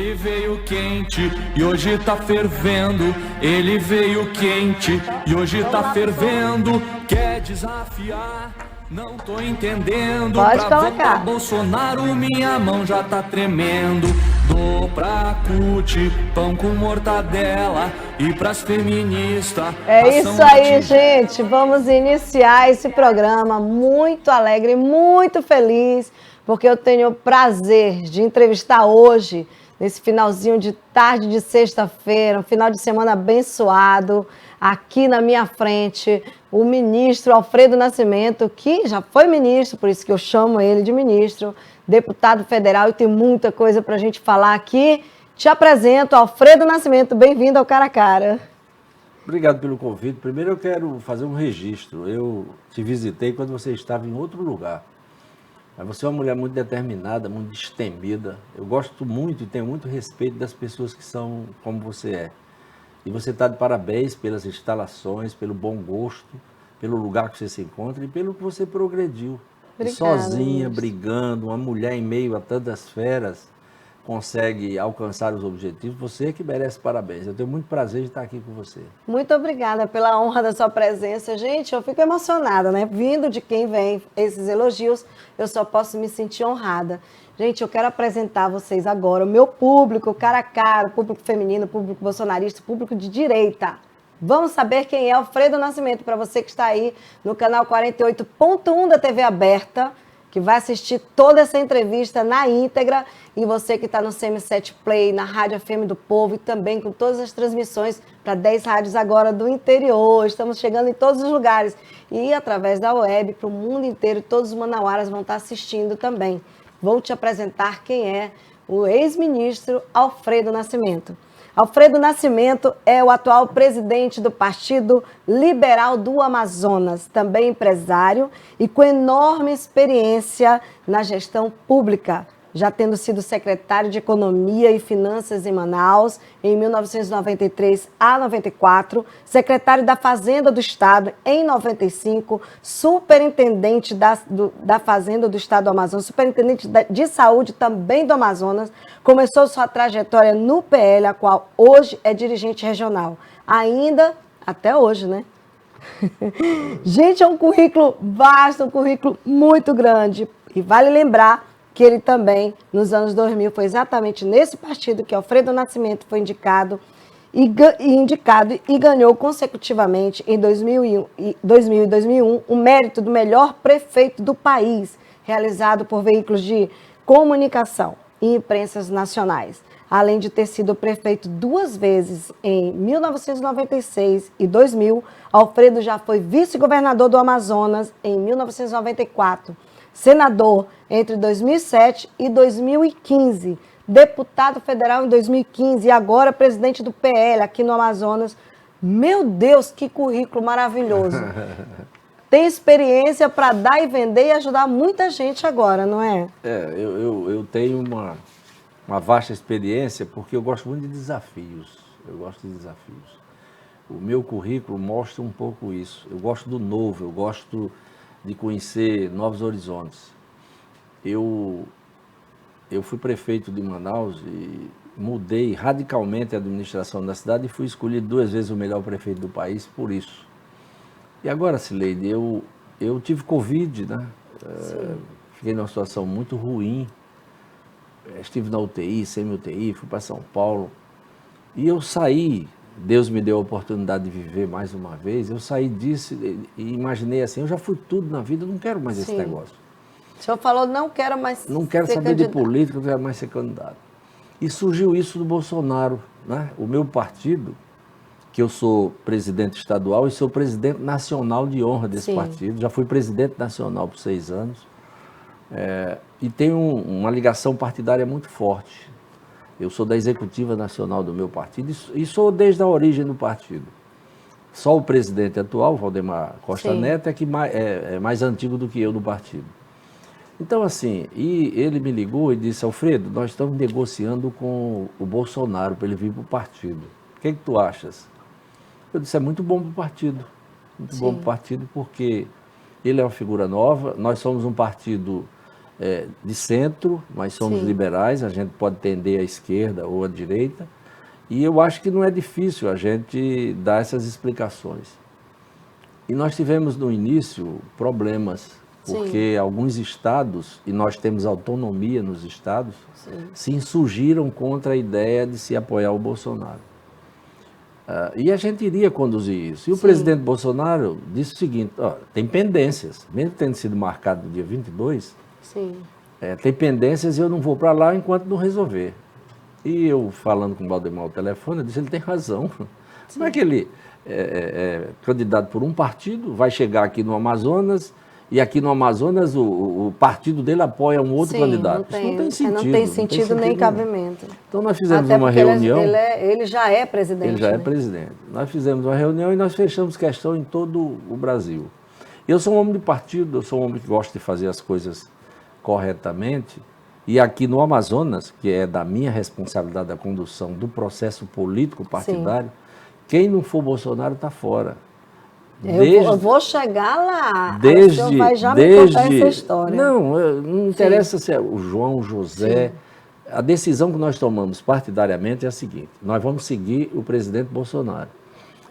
Ele veio quente e hoje tá fervendo. Ele veio quente e hoje tá fervendo. Quer desafiar? Não tô entendendo. Pode pra colocar. votar Bolsonaro, minha mão já tá tremendo. Dou pra CUT pão com mortadela e pras feministas. É isso aí, gente. Vamos iniciar esse programa muito alegre, muito feliz, porque eu tenho o prazer de entrevistar hoje, nesse finalzinho de tarde de sexta-feira, um final de semana abençoado, aqui na minha frente, o ministro Alfredo Nascimento, que já foi ministro, por isso que eu chamo ele de ministro, deputado federal, e tem muita coisa para a gente falar aqui. Te apresento, Alfredo Nascimento, bem-vindo ao Cara a Cara. Obrigado pelo convite. Primeiro eu quero fazer um registro. Eu te visitei quando você estava em outro lugar. Mas você é uma mulher muito determinada, muito destemida. Eu gosto muito e tenho muito respeito das pessoas que são como você é. E você está de parabéns pelas instalações, pelo bom gosto, pelo lugar que você se encontra e pelo que você progrediu. Obrigada, e sozinha, ministro. brigando, uma mulher em meio a tantas feras, consegue alcançar os objetivos. Você é que merece parabéns. Eu tenho muito prazer de estar aqui com você. Muito obrigada pela honra da sua presença. Gente, eu fico emocionada, né? Vindo de quem vem esses elogios, eu só posso me sentir honrada. Gente, eu quero apresentar a vocês agora o meu público, cara a cara, o público feminino, o público bolsonarista, o público de direita. Vamos saber quem é Alfredo Nascimento, para você que está aí no canal 48.1 da TV aberta, que vai assistir toda essa entrevista na íntegra, e você que está no CM7 Play, na Rádio FM do Povo, e também com todas as transmissões para 10 rádios agora do interior. Estamos chegando em todos os lugares. E através da web, para o mundo inteiro, todos os manauaras vão estar assistindo também. Vou te apresentar quem é o ex-ministro Alfredo Nascimento. Alfredo Nascimento é o atual presidente do Partido Liberal do Amazonas, também empresário e com enorme experiência na gestão pública, já tendo sido secretário de Economia e Finanças em Manaus em 1993 a 94, secretário da Fazenda do Estado em 95, superintendente da Fazenda do Estado do Amazonas, superintendente de Saúde também do Amazonas, começou sua trajetória no PL, a qual hoje é dirigente regional, ainda até hoje, né? Gente, é um currículo vasto, um currículo muito grande, e vale lembrar que ele também, nos anos 2000, foi exatamente nesse partido que Alfredo Nascimento foi indicado e ganhou consecutivamente em 2000 e 2001 o mérito do melhor prefeito do país, realizado por veículos de comunicação e imprensas nacionais. Além de ter sido prefeito 2 vezes em 1996 e 2000, Alfredo já foi vice-governador do Amazonas em 1994. Senador entre 2007 e 2015, deputado federal em 2015 e agora presidente do PL aqui no Amazonas. Meu Deus, que currículo maravilhoso. Tem experiência para dar e vender e ajudar muita gente agora, não é? Eu tenho uma vasta experiência porque eu gosto muito de desafios. Eu gosto de desafios. O meu currículo mostra um pouco isso. Eu gosto do novo, eu gosto de conhecer novos horizontes. Eu fui prefeito de Manaus e mudei radicalmente a administração da cidade e fui escolhido 2 vezes o melhor prefeito do país por isso. E agora, Cileide, eu tive Covid, né? Fiquei numa situação muito ruim. Estive na UTI, semi-UTI, fui para São Paulo. E eu saí, Deus me deu a oportunidade de viver mais uma vez, eu saí disso e imaginei assim, eu já fui tudo na vida, eu não quero mais esse negócio. O senhor falou, não quero mais Não quero ser saber candidato. de política, não quero mais ser candidato. E surgiu isso do Bolsonaro, né? O meu partido, que eu sou presidente estadual e sou presidente nacional de honra desse partido, já fui presidente nacional por 6 anos, e tenho uma ligação partidária muito forte. Eu sou da executiva nacional do meu partido e sou desde a origem do partido. Só o presidente atual, Valdemar Costa Neto, é que é mais antigo do que eu no partido. Então, assim, e ele me ligou e disse, Alfredo, nós estamos negociando com o Bolsonaro para ele vir para o partido. O que tu achas? Eu disse, é muito bom para o partido. Muito bom para o partido porque ele é uma figura nova, nós somos um partido de centro, mas somos liberais, a gente pode tender à esquerda ou à direita, e eu acho que não é difícil a gente dar essas explicações. E nós tivemos no início problemas, porque alguns estados, e nós temos autonomia nos estados, se insurgiram contra a ideia de se apoiar o Bolsonaro. E a gente iria conduzir isso. E o presidente Bolsonaro disse o seguinte, tem pendências, mesmo tendo sido marcado no dia 22, tem pendências e eu não vou para lá enquanto não resolver. E eu, falando com o Valdemar ao telefone, eu disse, ele tem razão. Como é que ele é candidato por um partido, vai chegar aqui no Amazonas, e aqui no Amazonas o partido dele apoia um outro candidato? Isso não tem sentido. Não tem sentido nem cabimento. Então nós fizemos uma reunião. Ele já é presidente. Ele já é presidente. Nós fizemos uma reunião e nós fechamos questão em todo o Brasil. Eu sou um homem de partido, eu sou um homem que gosta de fazer as coisas corretamente. E aqui no Amazonas, que é da minha responsabilidade da condução do processo político partidário, quem não for Bolsonaro está fora. Eu vou chegar lá, o senhor vai já me contar essa história. Não interessa se é o João, o José. A decisão que nós tomamos partidariamente é a seguinte, nós vamos seguir o presidente Bolsonaro.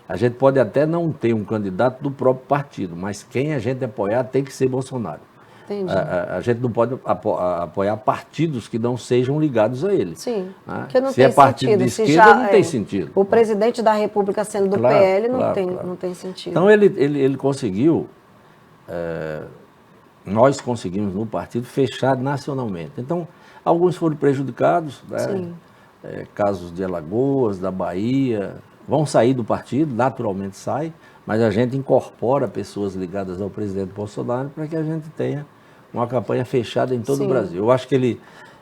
A gente pode até não ter um candidato do próprio partido, mas quem a gente apoiar tem que ser Bolsonaro. Entendi. A gente não pode apoiar partidos que não sejam ligados a ele. Sim, né? porque não se tem é partido sentido. de esquerda, não tem sentido. O presidente da República sendo do PL não tem sentido. Então ele conseguiu, nós conseguimos no partido fechar nacionalmente. Então, alguns foram prejudicados, né? Casos de Alagoas, da Bahia, vão sair do partido, naturalmente sai, mas a gente incorpora pessoas ligadas ao presidente Bolsonaro para que a gente tenha uma campanha fechada em todo o Brasil. Eu acho que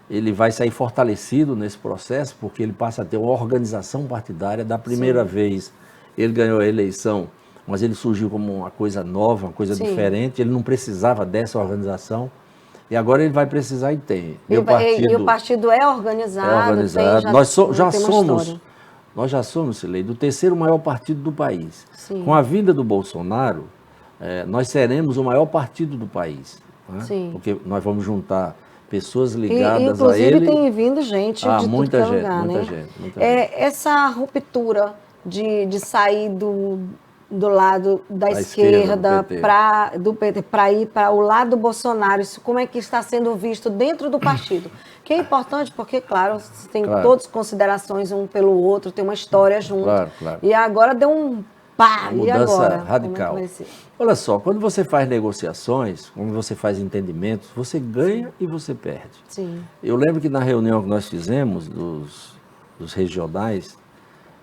ele vai sair fortalecido nesse processo, porque ele passa a ter uma organização partidária. Da primeira vez, ele ganhou a eleição, mas ele surgiu como uma coisa nova, uma coisa diferente, ele não precisava dessa organização, e agora ele vai precisar e tem. E o partido é organizado. Nós já somos, Cileide, do terceiro maior partido do país. Com a vinda do Bolsonaro, nós seremos o maior partido do país. Né? Porque nós vamos juntar pessoas ligadas a ele. Inclusive tem vindo gente de muita tudo que é gente, lugar, muita né? gente. Essa ruptura de sair do lado da esquerda do PT para ir para o lado do Bolsonaro, isso como é que está sendo visto dentro do partido? Que é importante porque, claro, tem todas considerações um pelo outro, tem uma história junto. Claro. E agora deu um pá, uma e agora? Radical. Olha só, quando você faz negociações, quando você faz entendimentos, você ganha e você perde. Eu lembro que na reunião que nós fizemos dos regionais,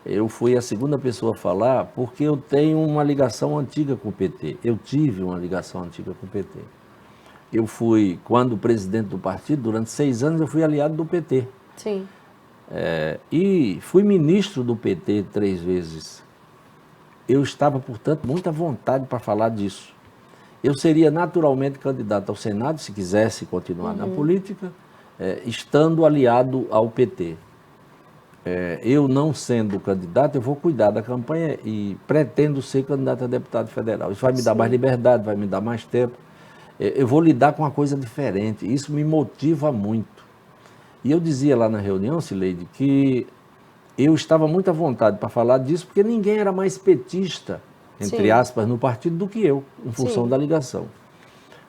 eu fui a segunda pessoa a falar porque eu tenho uma ligação antiga com o PT. Eu tive uma ligação antiga com o PT. Eu fui, quando presidente do partido, durante 6 anos eu fui aliado do PT. E fui ministro do PT 3 vezes. Eu estava, portanto, muita vontade para falar disso. Eu seria naturalmente candidato ao Senado, se quisesse continuar na política, estando aliado ao PT. Eu não sendo candidato, eu vou cuidar da campanha e pretendo ser candidato a deputado federal. Isso vai me dar mais liberdade, vai me dar mais tempo. Eu vou lidar com uma coisa diferente, isso me motiva muito. E eu dizia lá na reunião, Cileide, que eu estava muito à vontade para falar disso, porque ninguém era mais petista, entre aspas, no partido do que eu, em função da ligação.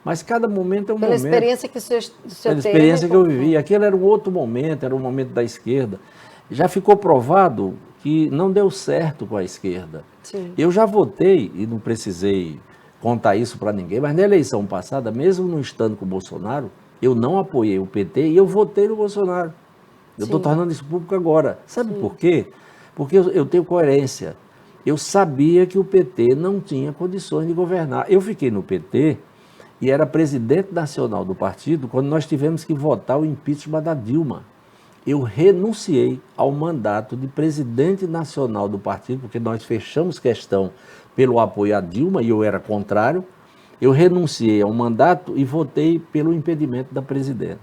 Mas cada momento é um momento. Pela experiência que o senhor teve. Pela experiência que eu vivi. Aquele era um outro momento, era um momento da esquerda. Já ficou provado que não deu certo com a esquerda. Eu já votei, e não precisei contar isso para ninguém, mas na eleição passada, mesmo não estando com o Bolsonaro, eu não apoiei o PT e eu votei no Bolsonaro. Eu estou tornando isso público agora. Sabe por quê? Porque eu tenho coerência. Eu sabia que o PT não tinha condições de governar. Eu fiquei no PT e era presidente nacional do partido quando nós tivemos que votar o impeachment da Dilma. Eu renunciei ao mandato de presidente nacional do partido, porque nós fechamos questão pelo apoio à Dilma e eu era contrário. Eu renunciei ao mandato e votei pelo impedimento da presidente.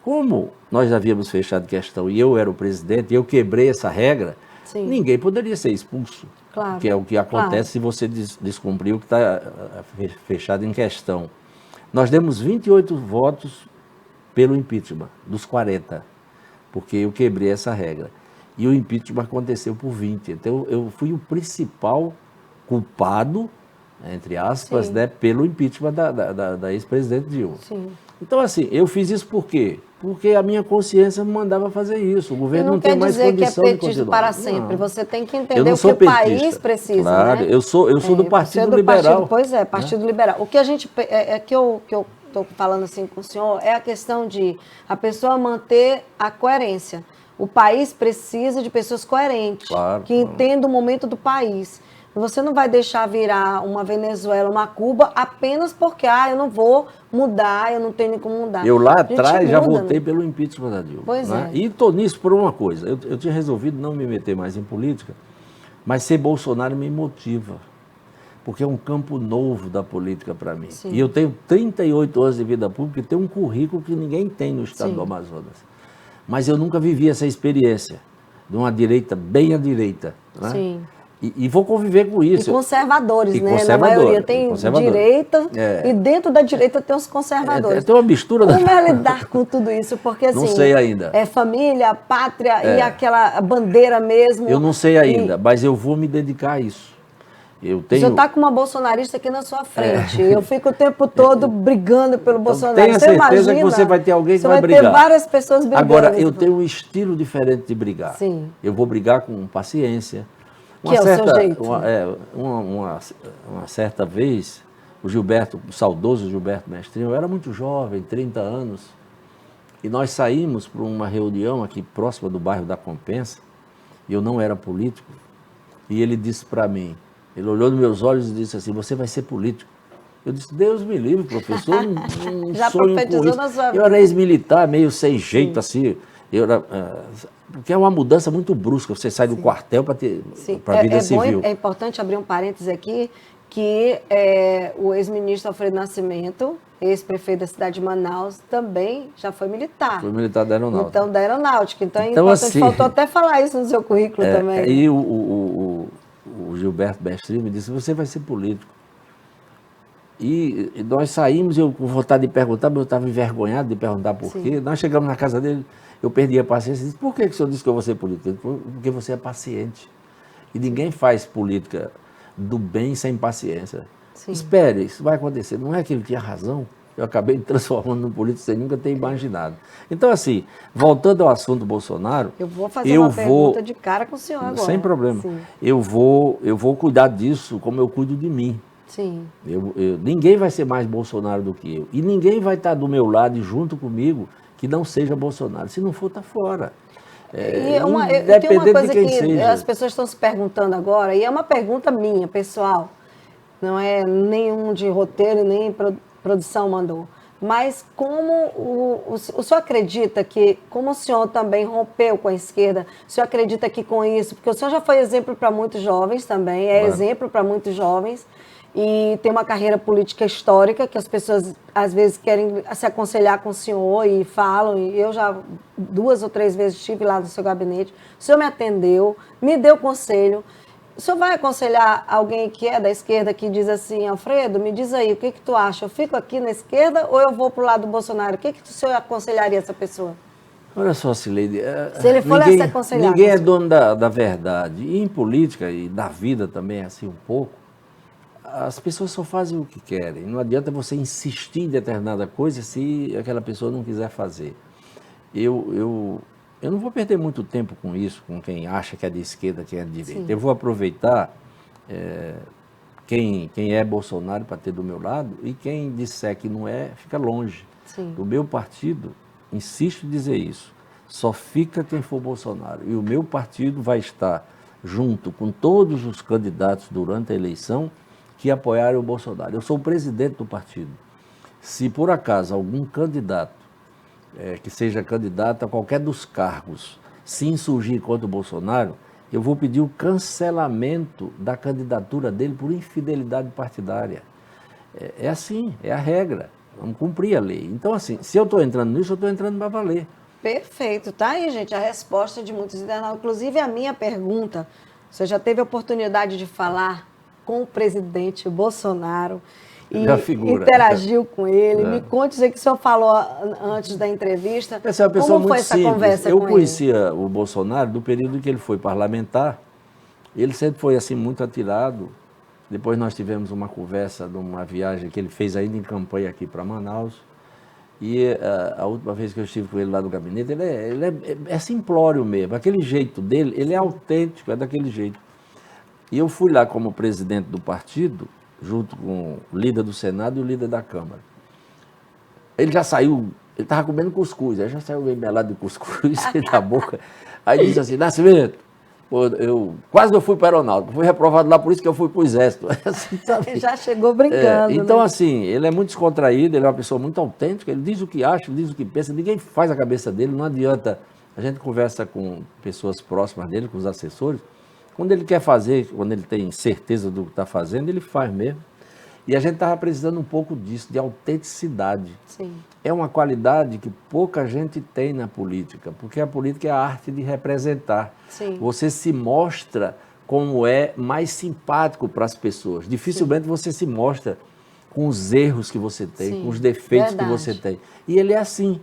Como nós havíamos fechado questão e eu era o presidente, e eu quebrei essa regra, ninguém poderia ser expulso. Que é o que acontece se você descumprir o que está fechado em questão. Nós demos 28 votos pelo impeachment, dos 40, porque eu quebrei essa regra. E o impeachment aconteceu por 20. Então, eu fui o principal culpado, entre aspas, né, pelo impeachment da ex-presidente Dilma. Sim. Então, assim, eu fiz isso por quê? Porque a minha consciência me mandava fazer isso. O governo não tem mais condição de continuar. Não quer dizer que é petista para sempre. Não. Você tem que entender o que o país precisa. Claro, né? eu sou do Partido Liberal. Pois é, Partido Liberal. O que a gente... que eu estou falando assim com o senhor é a questão de a pessoa manter a coerência. O país precisa de pessoas coerentes, que entendam o momento do país. Você não vai deixar virar uma Venezuela, uma Cuba, apenas porque, eu não vou mudar, eu não tenho nem como mudar. Eu lá atrás já votei pelo impeachment da Dilma. Pois né? é. E estou nisso por uma coisa. Eu tinha resolvido não me meter mais em política, mas ser Bolsonaro me motiva. Porque é um campo novo da política para mim. Sim. E eu tenho 38 anos de vida pública e tenho um currículo que ninguém tem no estado Sim. do Amazonas. Mas eu nunca vivi essa experiência de uma direita bem à direita. Né? Sim. E vou conviver com isso. E conservadores, né? Na maioria tem direita e dentro da direita tem os conservadores. Tem uma mistura. Como é lidar com tudo isso? Porque assim, não sei ainda. É família, pátria e aquela bandeira mesmo. Eu não sei ainda, mas eu vou me dedicar a isso. Você está com uma bolsonarista aqui na sua frente. Eu fico o tempo todo brigando pelo Bolsonaro. Tenha certeza que você vai ter alguém que vai brigar. Você vai ter várias pessoas brigando. Agora, eu tenho um estilo diferente de brigar. Sim. Eu vou brigar com paciência. Que é o seu jeito. Uma certa vez, o saudoso Gilberto Mestrinho, eu era muito jovem, 30 anos, e nós saímos para uma reunião aqui próxima do bairro da Compensa, e eu não era político, e ele disse para mim, ele olhou nos meus olhos e disse assim, você vai ser político. Eu disse, Deus me livre, professor, não já sonho profetizou com isso. Na sua vida. Eu era ex-militar, meio sem jeito, assim, porque é uma mudança muito brusca, você sai do quartel para a vida civil. É importante abrir um parêntese aqui, que o ex-ministro Alfredo Nascimento, ex-prefeito da cidade de Manaus, também já foi militar. Foi militar da Aeronáutica. Então, da Aeronáutica. Então, é importante, assim, faltou até falar isso no seu currículo também. Aí o Gilberto Mestrinho me disse, você vai ser político. E nós saímos, eu com vontade de perguntar, mas eu estava envergonhado de perguntar por quê. Nós chegamos na casa dele, eu perdi a paciência e disse, por que o senhor disse que eu vou ser político? Porque você é paciente. E ninguém faz política do bem sem paciência. Sim. Espere, isso vai acontecer. Não é que ele tinha razão. Eu acabei me transformando num político sem nunca ter imaginado. Então, assim, voltando ao assunto Bolsonaro... Eu vou fazer uma pergunta de cara com o senhor agora. Sem problema. Eu vou cuidar disso como eu cuido de mim. Sim. Ninguém vai ser mais Bolsonaro do que eu. E ninguém vai estar do meu lado e junto comigo que não seja Bolsonaro. Se não for, está fora. Tem uma coisa que as pessoas estão se perguntando agora, e é uma pergunta minha, pessoal. Não é nenhum de roteiro, nem produção mandou. Mas como o senhor acredita que, como o senhor também rompeu com a esquerda, o senhor acredita que com isso, porque o senhor já foi exemplo para muitos jovens também, exemplo para muitos jovens, e tem uma carreira política histórica que as pessoas às vezes querem se aconselhar com o senhor e falam, e eu já 2 ou 3 vezes estive lá no seu gabinete, o senhor me atendeu, me deu conselho. O senhor vai aconselhar alguém que é da esquerda que diz assim, Alfredo, me diz aí, o que tu acha? Eu fico aqui na esquerda ou eu vou para o lado do Bolsonaro? O que o senhor aconselharia essa pessoa? Olha só, Cileide, se ele for se aconselhar, ninguém é dono da verdade. E em política e na vida também é assim um pouco. As pessoas só fazem o que querem. Não adianta você insistir em determinada coisa se aquela pessoa não quiser fazer. Eu não vou perder muito tempo com isso, com quem acha que é de esquerda, quem é de direita. Sim. Eu vou aproveitar quem é Bolsonaro para ter do meu lado e quem disser que não é, fica longe. Sim. O meu partido, insisto em dizer isso, só fica quem for Bolsonaro. E o meu partido vai estar junto com todos os candidatos durante a eleição que apoiaram o Bolsonaro. Eu sou o presidente do partido. Se por acaso algum candidato, que seja candidato a qualquer dos cargos, se insurgir contra o Bolsonaro, eu vou pedir o cancelamento da candidatura dele por infidelidade partidária. É assim, é a regra. Vamos cumprir a lei. Então, assim, se eu estou entrando nisso, eu estou entrando para valer. Perfeito. Tá aí, gente, a resposta de muitos internautas. Inclusive, a minha pergunta, você já teve a oportunidade de falar com o presidente Bolsonaro e Já figura. interagiu com ele. Me conte o que o senhor falou antes da entrevista. Essa é uma pessoa Como foi muito essa simples. conversa Eu com conhecia o Bolsonaro do período em que ele foi parlamentar. Ele sempre foi assim muito atirado. Depois nós tivemos uma conversa de uma viagem que ele fez ainda em campanha aqui para Manaus. E a última vez que eu estive com ele lá no gabinete, ele é simplório mesmo. Aquele jeito dele, ele é autêntico, é daquele jeito. E eu fui lá como presidente do partido, junto com o líder do Senado e o líder da Câmara. Ele já saiu, ele estava comendo cuscuz, aí já saiu meio melado de cuscuz da boca. Aí disse assim, Nascimento, pô, quase eu fui para a Aeronáutica, fui reprovado lá, por isso que eu fui para o Exército. Assim, ele já chegou brincando. Então, né? assim, ele é muito descontraído, ele é uma pessoa muito autêntica, ele diz o que acha, ele diz o que pensa, ninguém faz a cabeça dele, não adianta. A gente conversa com pessoas próximas dele, com os assessores, quando ele quer fazer, quando ele tem certeza do que está fazendo, ele faz mesmo. E a gente estava precisando um pouco disso, de autenticidade. Sim. É uma qualidade que pouca gente tem na política, porque a política é a arte de representar. Sim. Você se mostra como é mais simpático para as pessoas. Dificilmente você se mostra com os erros que você tem, Sim, com os defeitos verdade. que você tem. E ele é assim.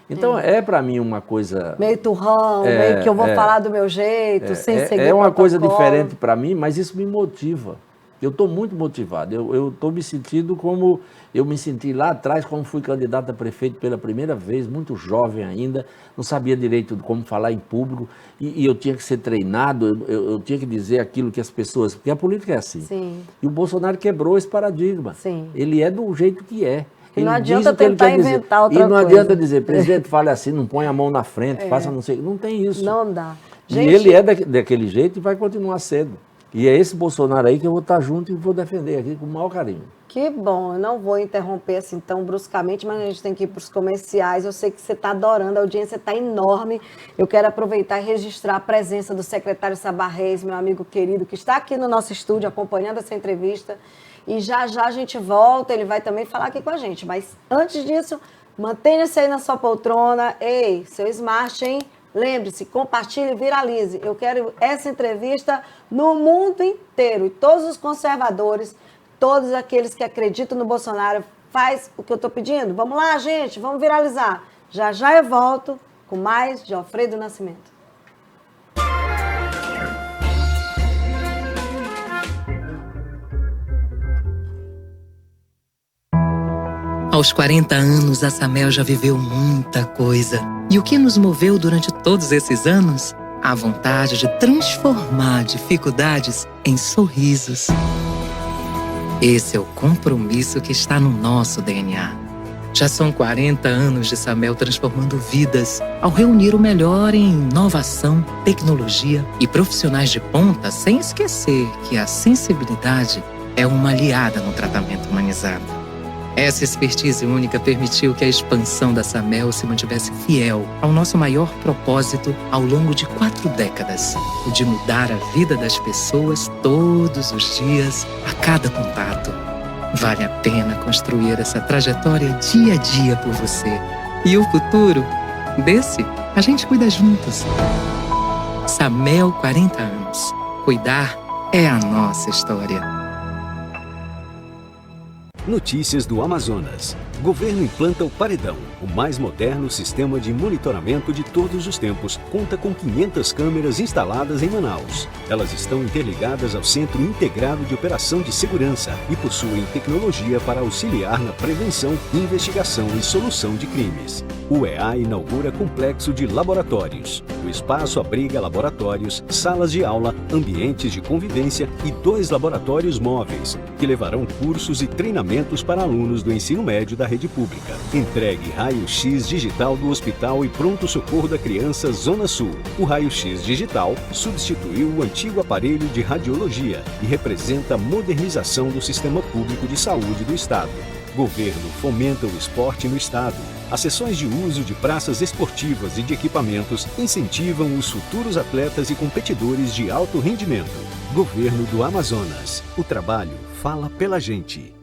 Então, é para mim uma coisa... Meio turrão, meio que eu vou falar do meu jeito, sem seguir É uma coisa protocolo. diferente para mim, mas isso me motiva. Eu estou muito motivado. Eu estou me sentindo como eu me senti lá atrás, quando fui candidato a prefeito pela primeira vez, muito jovem ainda, não sabia direito de como falar em público, e eu tinha que ser treinado, eu tinha que dizer aquilo que as pessoas... Porque a política é assim. Sim. E o Bolsonaro quebrou esse paradigma. Sim. Ele é do jeito que é. E não Ele adianta diz o que ele tentar quer dizer. inventar outra E não coisa. adianta dizer, presidente, fale assim, não põe a mão na frente, faça não sei... Não tem isso. Não dá. E ele é daquele jeito e vai continuar sendo. E é esse Bolsonaro aí que eu vou estar junto e vou defender aqui com o maior carinho. Que bom, eu não vou interromper assim tão bruscamente, mas a gente tem que ir para os comerciais. Eu sei que você está adorando, a audiência está enorme. Eu quero aproveitar e registrar a presença do secretário Sabá Reis, meu amigo querido, que está aqui no nosso estúdio acompanhando essa entrevista. E já a gente volta, ele vai também falar aqui com a gente. Mas antes disso, mantenha-se aí na sua poltrona. Ei, seu smart, hein? Lembre-se, compartilhe e viralize. Eu quero essa entrevista no mundo inteiro. E todos os conservadores, todos aqueles que acreditam no Bolsonaro, faz o que eu estou pedindo. Vamos lá, gente, vamos viralizar. Já eu volto com mais de Alfredo Nascimento. Aos 40 anos, a Samel já viveu muita coisa. E o que nos moveu durante todos esses anos? A vontade de transformar dificuldades em sorrisos. Esse é o compromisso que está no nosso DNA. Já são 40 anos de Samel transformando vidas, ao reunir o melhor em inovação, tecnologia e profissionais de ponta, sem esquecer que a sensibilidade é uma aliada no tratamento humanizado. Essa expertise única permitiu que a expansão da Samel se mantivesse fiel ao nosso maior propósito ao longo de 4 décadas, o de mudar a vida das pessoas todos os dias, a cada contato. Vale a pena construir essa trajetória dia a dia por você. E o futuro? Desse, a gente cuida juntos. Samel, 40 anos. Cuidar é a nossa história. Notícias do Amazonas. Governo implanta o Paredão, o mais moderno sistema de monitoramento de todos os tempos. Conta com 500 câmeras instaladas em Manaus. Elas estão interligadas ao Centro Integrado de Operação de Segurança e possuem tecnologia para auxiliar na prevenção, investigação e solução de crimes. O EA inaugura complexo de laboratórios. O espaço abriga laboratórios, salas de aula, ambientes de convivência e 2 laboratórios móveis, que levarão cursos e treinamentos para alunos do ensino médio da rede pública. Entregue raio-x digital do Hospital e Pronto-Socorro da Criança Zona Sul. O raio-x digital substituiu o antigo aparelho de radiologia e representa a modernização do sistema público de saúde do Estado. Governo fomenta o esporte no Estado. As sessões de uso de praças esportivas e de equipamentos incentivam os futuros atletas e competidores de alto rendimento. Governo do Amazonas. O trabalho fala pela gente.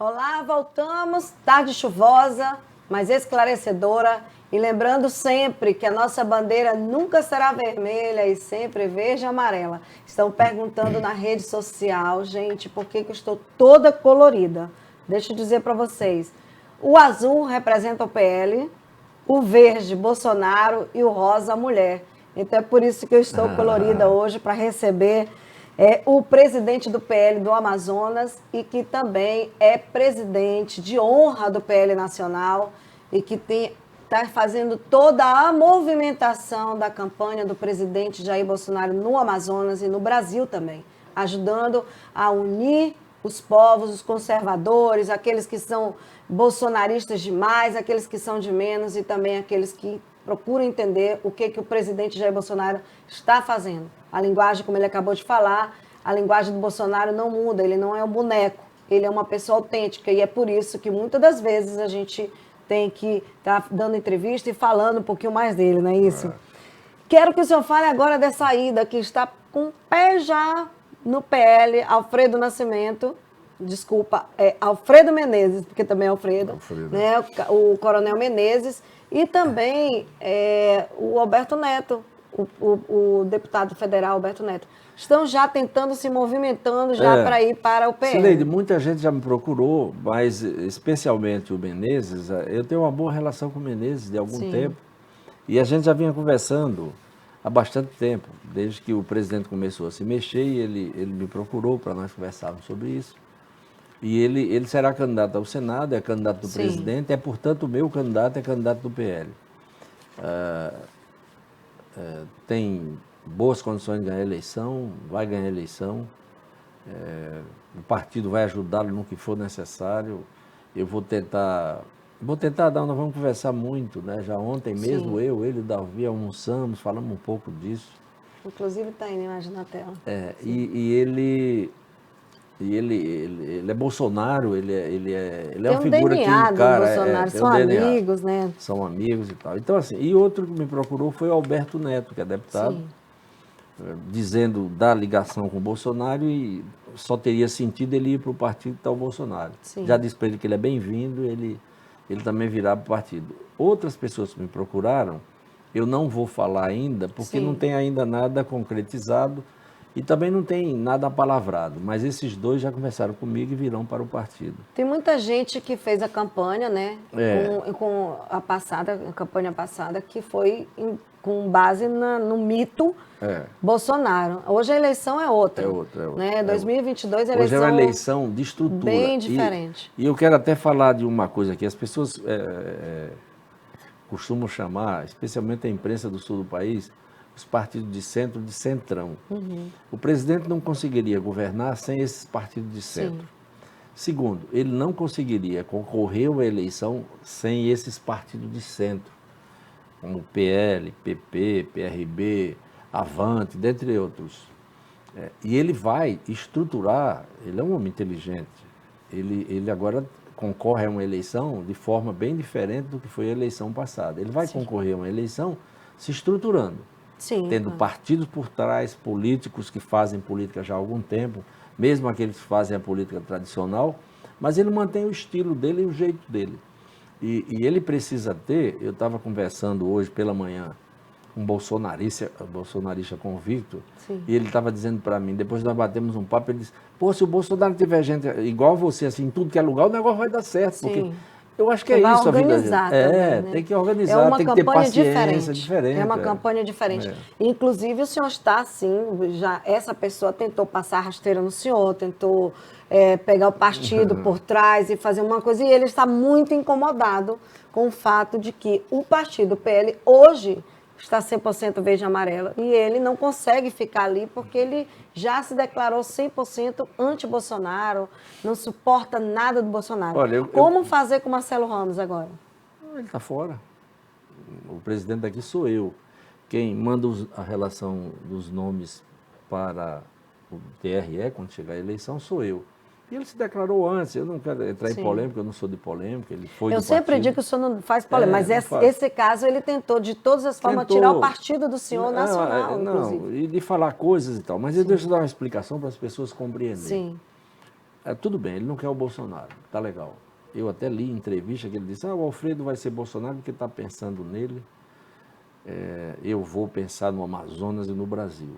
Olá, voltamos. Tarde chuvosa, mas esclarecedora. E lembrando sempre que a nossa bandeira nunca será vermelha e sempre verde e amarela. Estão perguntando na rede social, gente, por que eu estou toda colorida? Deixa eu dizer para vocês. O azul representa o PL, o verde, Bolsonaro, e o rosa, a mulher. Então é por isso que eu estou colorida hoje, para receber o presidente do PL do Amazonas e que também é presidente de honra do PL Nacional e que está fazendo toda a movimentação da campanha do presidente Jair Bolsonaro no Amazonas e no Brasil também, ajudando a unir os povos, os conservadores, aqueles que são bolsonaristas demais, aqueles que são de menos e também aqueles que procuram entender o que o presidente Jair Bolsonaro está fazendo. A linguagem, como ele acabou de falar, a linguagem do Bolsonaro não muda, ele não é um boneco, ele é uma pessoa autêntica e é por isso que muitas das vezes a gente tem que estar dando entrevista e falando um pouquinho mais dele, não é isso? Quero que o senhor fale agora dessa ida que está com o pé já no PL, Alfredo Nascimento, desculpa, Alfredo Menezes, porque também é Alfredo. Né? O Coronel Menezes e também o Alberto Neto, o deputado federal Alberto Neto. Estão já tentando, se movimentando já para ir para o PL. Sileide, muita gente já me procurou, mas especialmente o Menezes, eu tenho uma boa relação com o Menezes de algum tempo, e a gente já vinha conversando há bastante tempo, desde que o presidente começou a se mexer, e ele me procurou para nós conversarmos sobre isso. E ele será candidato ao Senado, é candidato do presidente, portanto, o meu candidato é candidato do PL. Tem boas condições de ganhar a eleição, vai ganhar a eleição, o partido vai ajudá-lo no que for necessário. Eu vou tentar dar, nós vamos conversar muito, né? Já ontem mesmo, ele e o Davi almoçamos, falamos um pouco disso. Inclusive está aí, imagem na tela. Ele é Bolsonaro, ele é uma figura DNA que, cara, Bolsonaro, são amigos, né? São amigos e tal. Então, assim, e outro que me procurou foi o Alberto Neto, que é deputado, dizendo da ligação com o Bolsonaro e só teria sentido ele ir para o partido que está o Bolsonaro. Já disse para ele que ele é bem-vindo, ele também virá para o partido. Outras pessoas que me procuraram, eu não vou falar ainda, porque não tem ainda nada concretizado, e também não tem nada apalavrado, mas esses dois já conversaram comigo e virão para o partido. Tem muita gente que fez a campanha, né? Com a campanha passada, que foi com base no mito Bolsonaro. Hoje a eleição é outra. É outra. Né? 2022 a eleição... Hoje é uma eleição de estrutura. Bem diferente. E eu quero até falar de uma coisa que as pessoas costumam chamar, especialmente a imprensa do sul do país, os partidos de centro, de centrão. O presidente não conseguiria governar sem esses partidos de centro. Segundo, ele não conseguiria concorrer a uma eleição sem esses partidos de centro, como PL, PP, PRB, Avante, dentre outros. E ele vai estruturar, ele é um homem inteligente, ele agora concorre a uma eleição de forma bem diferente do que foi a eleição passada. Ele vai concorrer a uma eleição se estruturando. Tendo partidos por trás, políticos que fazem política já há algum tempo, mesmo aqueles que fazem a política tradicional, mas ele mantém o estilo dele e o jeito dele. E ele precisa ter, eu estava conversando hoje pela manhã, um bolsonarista convicto, e ele estava dizendo para mim, depois nós batemos um papo, ele disse, se o Bolsonaro tiver gente igual você, assim, em tudo que é lugar, o negócio vai dar certo, porque... Eu acho que é isso a vida. Também, né? Tem que organizar, tem que ter paciência diferente. É uma campanha diferente. Inclusive, o senhor está assim, já essa pessoa tentou passar rasteira no senhor, tentou pegar o partido por trás e fazer uma coisa, e ele está muito incomodado com o fato de que o partido PL hoje está 100% verde e amarelo, e ele não consegue ficar ali porque ele já se declarou 100% anti-Bolsonaro, não suporta nada do Bolsonaro. Olha, Como fazer com Marcelo Ramos agora? Ele está fora. O presidente daqui sou eu. Quem manda a relação dos nomes para o TRE, quando chegar a eleição, sou eu. E ele se declarou antes, eu não quero entrar em polêmica, eu não sou de polêmica, ele foi Eu sempre digo que o senhor não faz polêmica, mas esse caso ele tentou, de todas as formas, tirar o partido do senhor nacional, inclusive. E de falar coisas e tal, mas deixa eu dar uma explicação para as pessoas compreenderem. tudo bem, ele não quer o Bolsonaro, tá legal. Eu até li em entrevista que ele disse, o Alfredo vai ser Bolsonaro porque está pensando nele, eu vou pensar no Amazonas e no Brasil.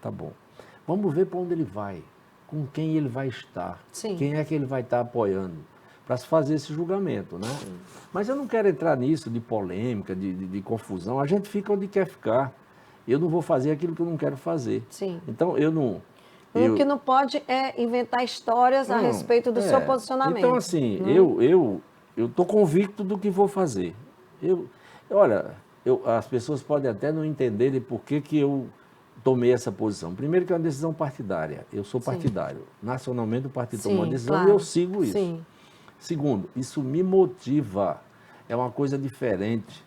Tá bom. Vamos ver para onde ele vai, com quem ele vai estar, Sim. quem é que ele vai estar apoiando, para se fazer esse julgamento, né? Mas eu não quero entrar nisso de polêmica, de confusão, a gente fica onde quer ficar. Eu não vou fazer aquilo que eu não quero fazer. Sim. Então, eu não... O que não pode é inventar histórias a respeito do seu posicionamento. Então, assim, eu estou convicto do que vou fazer. As pessoas podem até não entenderem por que eu tomei essa posição. Primeiro que é uma decisão partidária. Eu sou partidário. Nacionalmente o partido tomou uma decisão e eu sigo isso. Sim. Segundo, isso me motiva. É uma coisa diferente.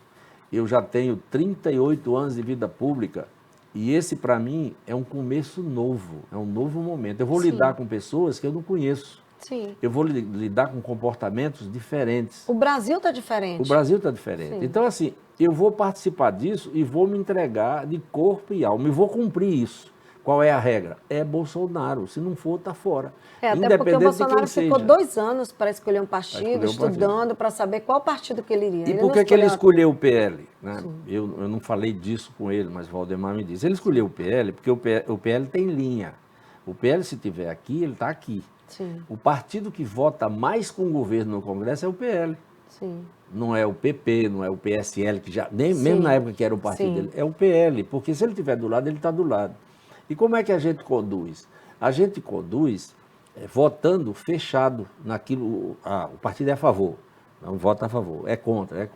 Eu já tenho 38 anos de vida pública e esse, para mim, é um começo novo, é um novo momento. Eu vou lidar com pessoas que eu não conheço. Sim. Eu vou lidar com comportamentos diferentes. O Brasil está diferente. O Brasil está diferente. Sim. Então, assim, eu vou participar disso e vou me entregar de corpo e alma. E vou cumprir isso. Qual é a regra? É Bolsonaro. Se não for, está fora. Até porque o Bolsonaro ficou 2 anos para escolher um partido, estudando para saber qual partido que ele iria. E por que ele escolheu o PL? Né? Eu não falei disso com ele, mas o Valdemar me disse. Ele escolheu o PL porque o PL tem linha. O PL, se estiver aqui, ele está aqui. Sim. O partido que vota mais com o governo no Congresso é o PL. Sim. Não é o PP, não é o PSL, que já nem mesmo na época que era o partido dele, é o PL, porque se ele estiver do lado, ele está do lado. E como é que a gente conduz? A gente conduz votando fechado naquilo. O partido é a favor, não vota a favor, é contra.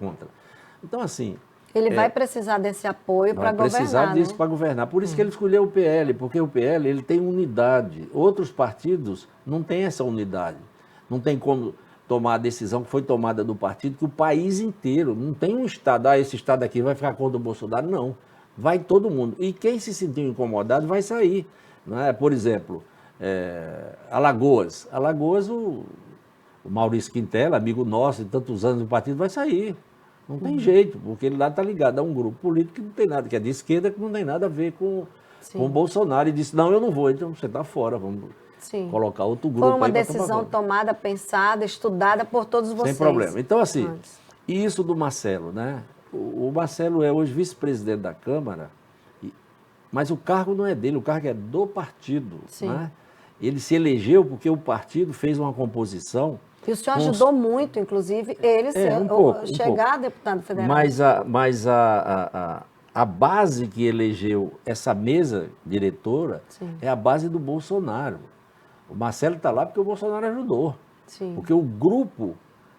Então, assim. Ele vai precisar desse apoio para governar. Vai precisar disso para governar. Por isso que ele escolheu o PL, porque o PL ele tem unidade. Outros partidos não têm essa unidade. Não tem como tomar a decisão que foi tomada do partido, que o país inteiro, não tem um estado, esse estado aqui vai ficar contra o Bolsonaro, não. Vai todo mundo. E quem se sentiu incomodado vai sair. Não é? Por exemplo, Alagoas. Alagoas, o Maurício Quintela, amigo nosso de tantos anos do partido, vai sair. Não tem jeito, porque ele lá está ligado a um grupo político que não tem nada, que é de esquerda, que não tem nada a ver com o Bolsonaro. E disse, não, eu não vou, então você está fora, vamos colocar outro grupo. Foi uma decisão tomada, pensada, estudada por todos vocês. Sem problema. Então, assim, e isso do Marcelo, né? O Marcelo é hoje vice-presidente da Câmara, mas o cargo não é dele, o cargo é do partido. Né? Ele se elegeu porque o partido fez uma composição. E o senhor ajudou muito, inclusive, ele chegar a deputado federal. Mas a base que elegeu essa mesa diretora é a base do Bolsonaro. O Marcelo está lá porque o Bolsonaro ajudou. Porque o grupo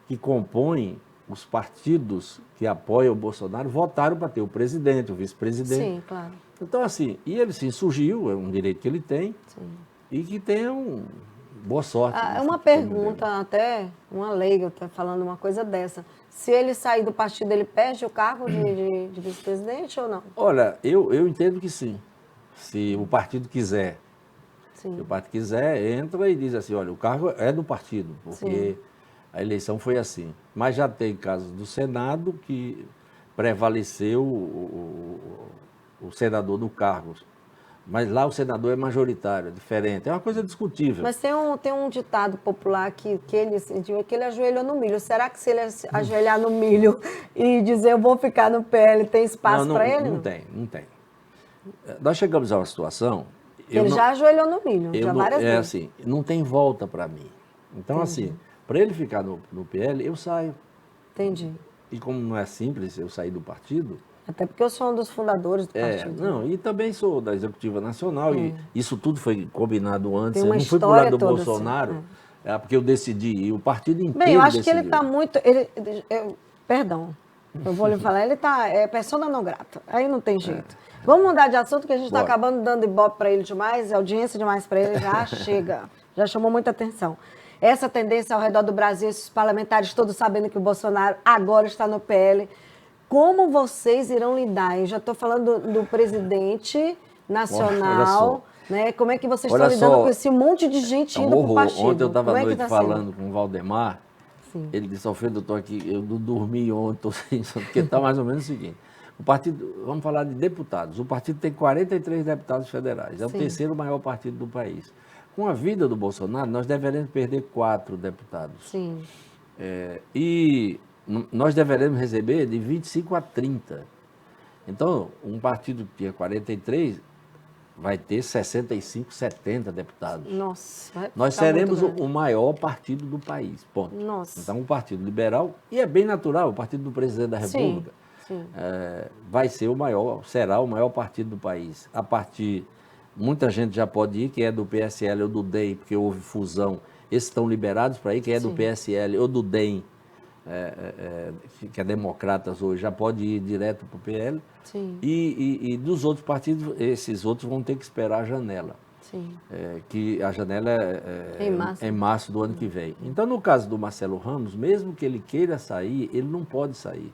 que compõe os partidos que apoiam o Bolsonaro votaram para ter o presidente, o vice-presidente. Sim, claro. Então, assim, e ele se insurgiu, é um direito que ele tem, e que tenha boa sorte. Uma pergunta, até uma leiga está falando uma coisa dessa. Se ele sair do partido, ele perde o cargo de vice-presidente ou não? Olha, eu entendo que sim. Se o partido quiser. Se o partido quiser, entra e diz assim, olha, o cargo é do partido, porque a eleição foi assim. Mas já tem casos do Senado que prevaleceu o senador do cargo. Mas lá o senador é majoritário, é diferente. É uma coisa discutível. Mas tem um ditado popular que ele ajoelhou no milho. Será que se ele ajoelhar no milho e dizer eu vou ficar no PL, tem espaço para ele? Não tem. Nós chegamos a uma situação... Ele já ajoelhou no milho, já várias vezes. Assim, não tem volta para mim. Então, assim, para ele ficar no PL, eu saio. Entendi. E como não é simples eu sair do partido... Até porque eu sou um dos fundadores do partido. Não, e também sou da Executiva Nacional, e isso tudo foi combinado antes. Eu não fui pro lado do Bolsonaro, assim. Porque eu decidi, e o partido inteiro Bem, eu acho decidiu. que ele está muito... Perdão, eu vou lhe falar, ele está persona não grata, aí não tem jeito. Vamos mudar de assunto, que a gente está acabando dando ibope para ele demais, audiência demais para ele, já chega, já chamou muita atenção. Essa tendência ao redor do Brasil, esses parlamentares todos sabendo que o Bolsonaro agora está no PL, como vocês irão lidar? Eu já estou falando do presidente nacional, né? Como é que vocês estão lidando com esse monte de gente indo para o partido? Ontem eu estava à noite falando com o Valdemar, ele disse, Alfredo, eu estou aqui, eu não dormi ontem, porque está mais ou menos o seguinte. O partido, vamos falar de deputados, o partido tem 43 deputados federais, é o terceiro maior partido do país. com a vida do Bolsonaro, nós deveremos perder 4 deputados. Sim. E nós deveremos receber de 25 a 30. Então, um partido que tinha 43 vai ter 65, 70 deputados. Nossa, vai Nós ficar seremos muito grande. o maior partido do país, ponto. Nossa. Então, o Partido Liberal, e é bem natural, o partido do presidente da Sim, República, sim. vai ser o maior, será o maior partido do país. A partir, muita gente já pode ir, que é do PSL ou do DEM, porque houve fusão, esses estão liberados para ir, quem é do Sim. PSL ou do DEM, que é democratas hoje, já pode ir direto para o PL. Sim. E dos outros partidos, esses outros vão ter que esperar a janela. Sim. Que a janela Em março. do ano que vem. Então, no caso do Marcelo Ramos, mesmo que ele queira sair, ele não pode sair.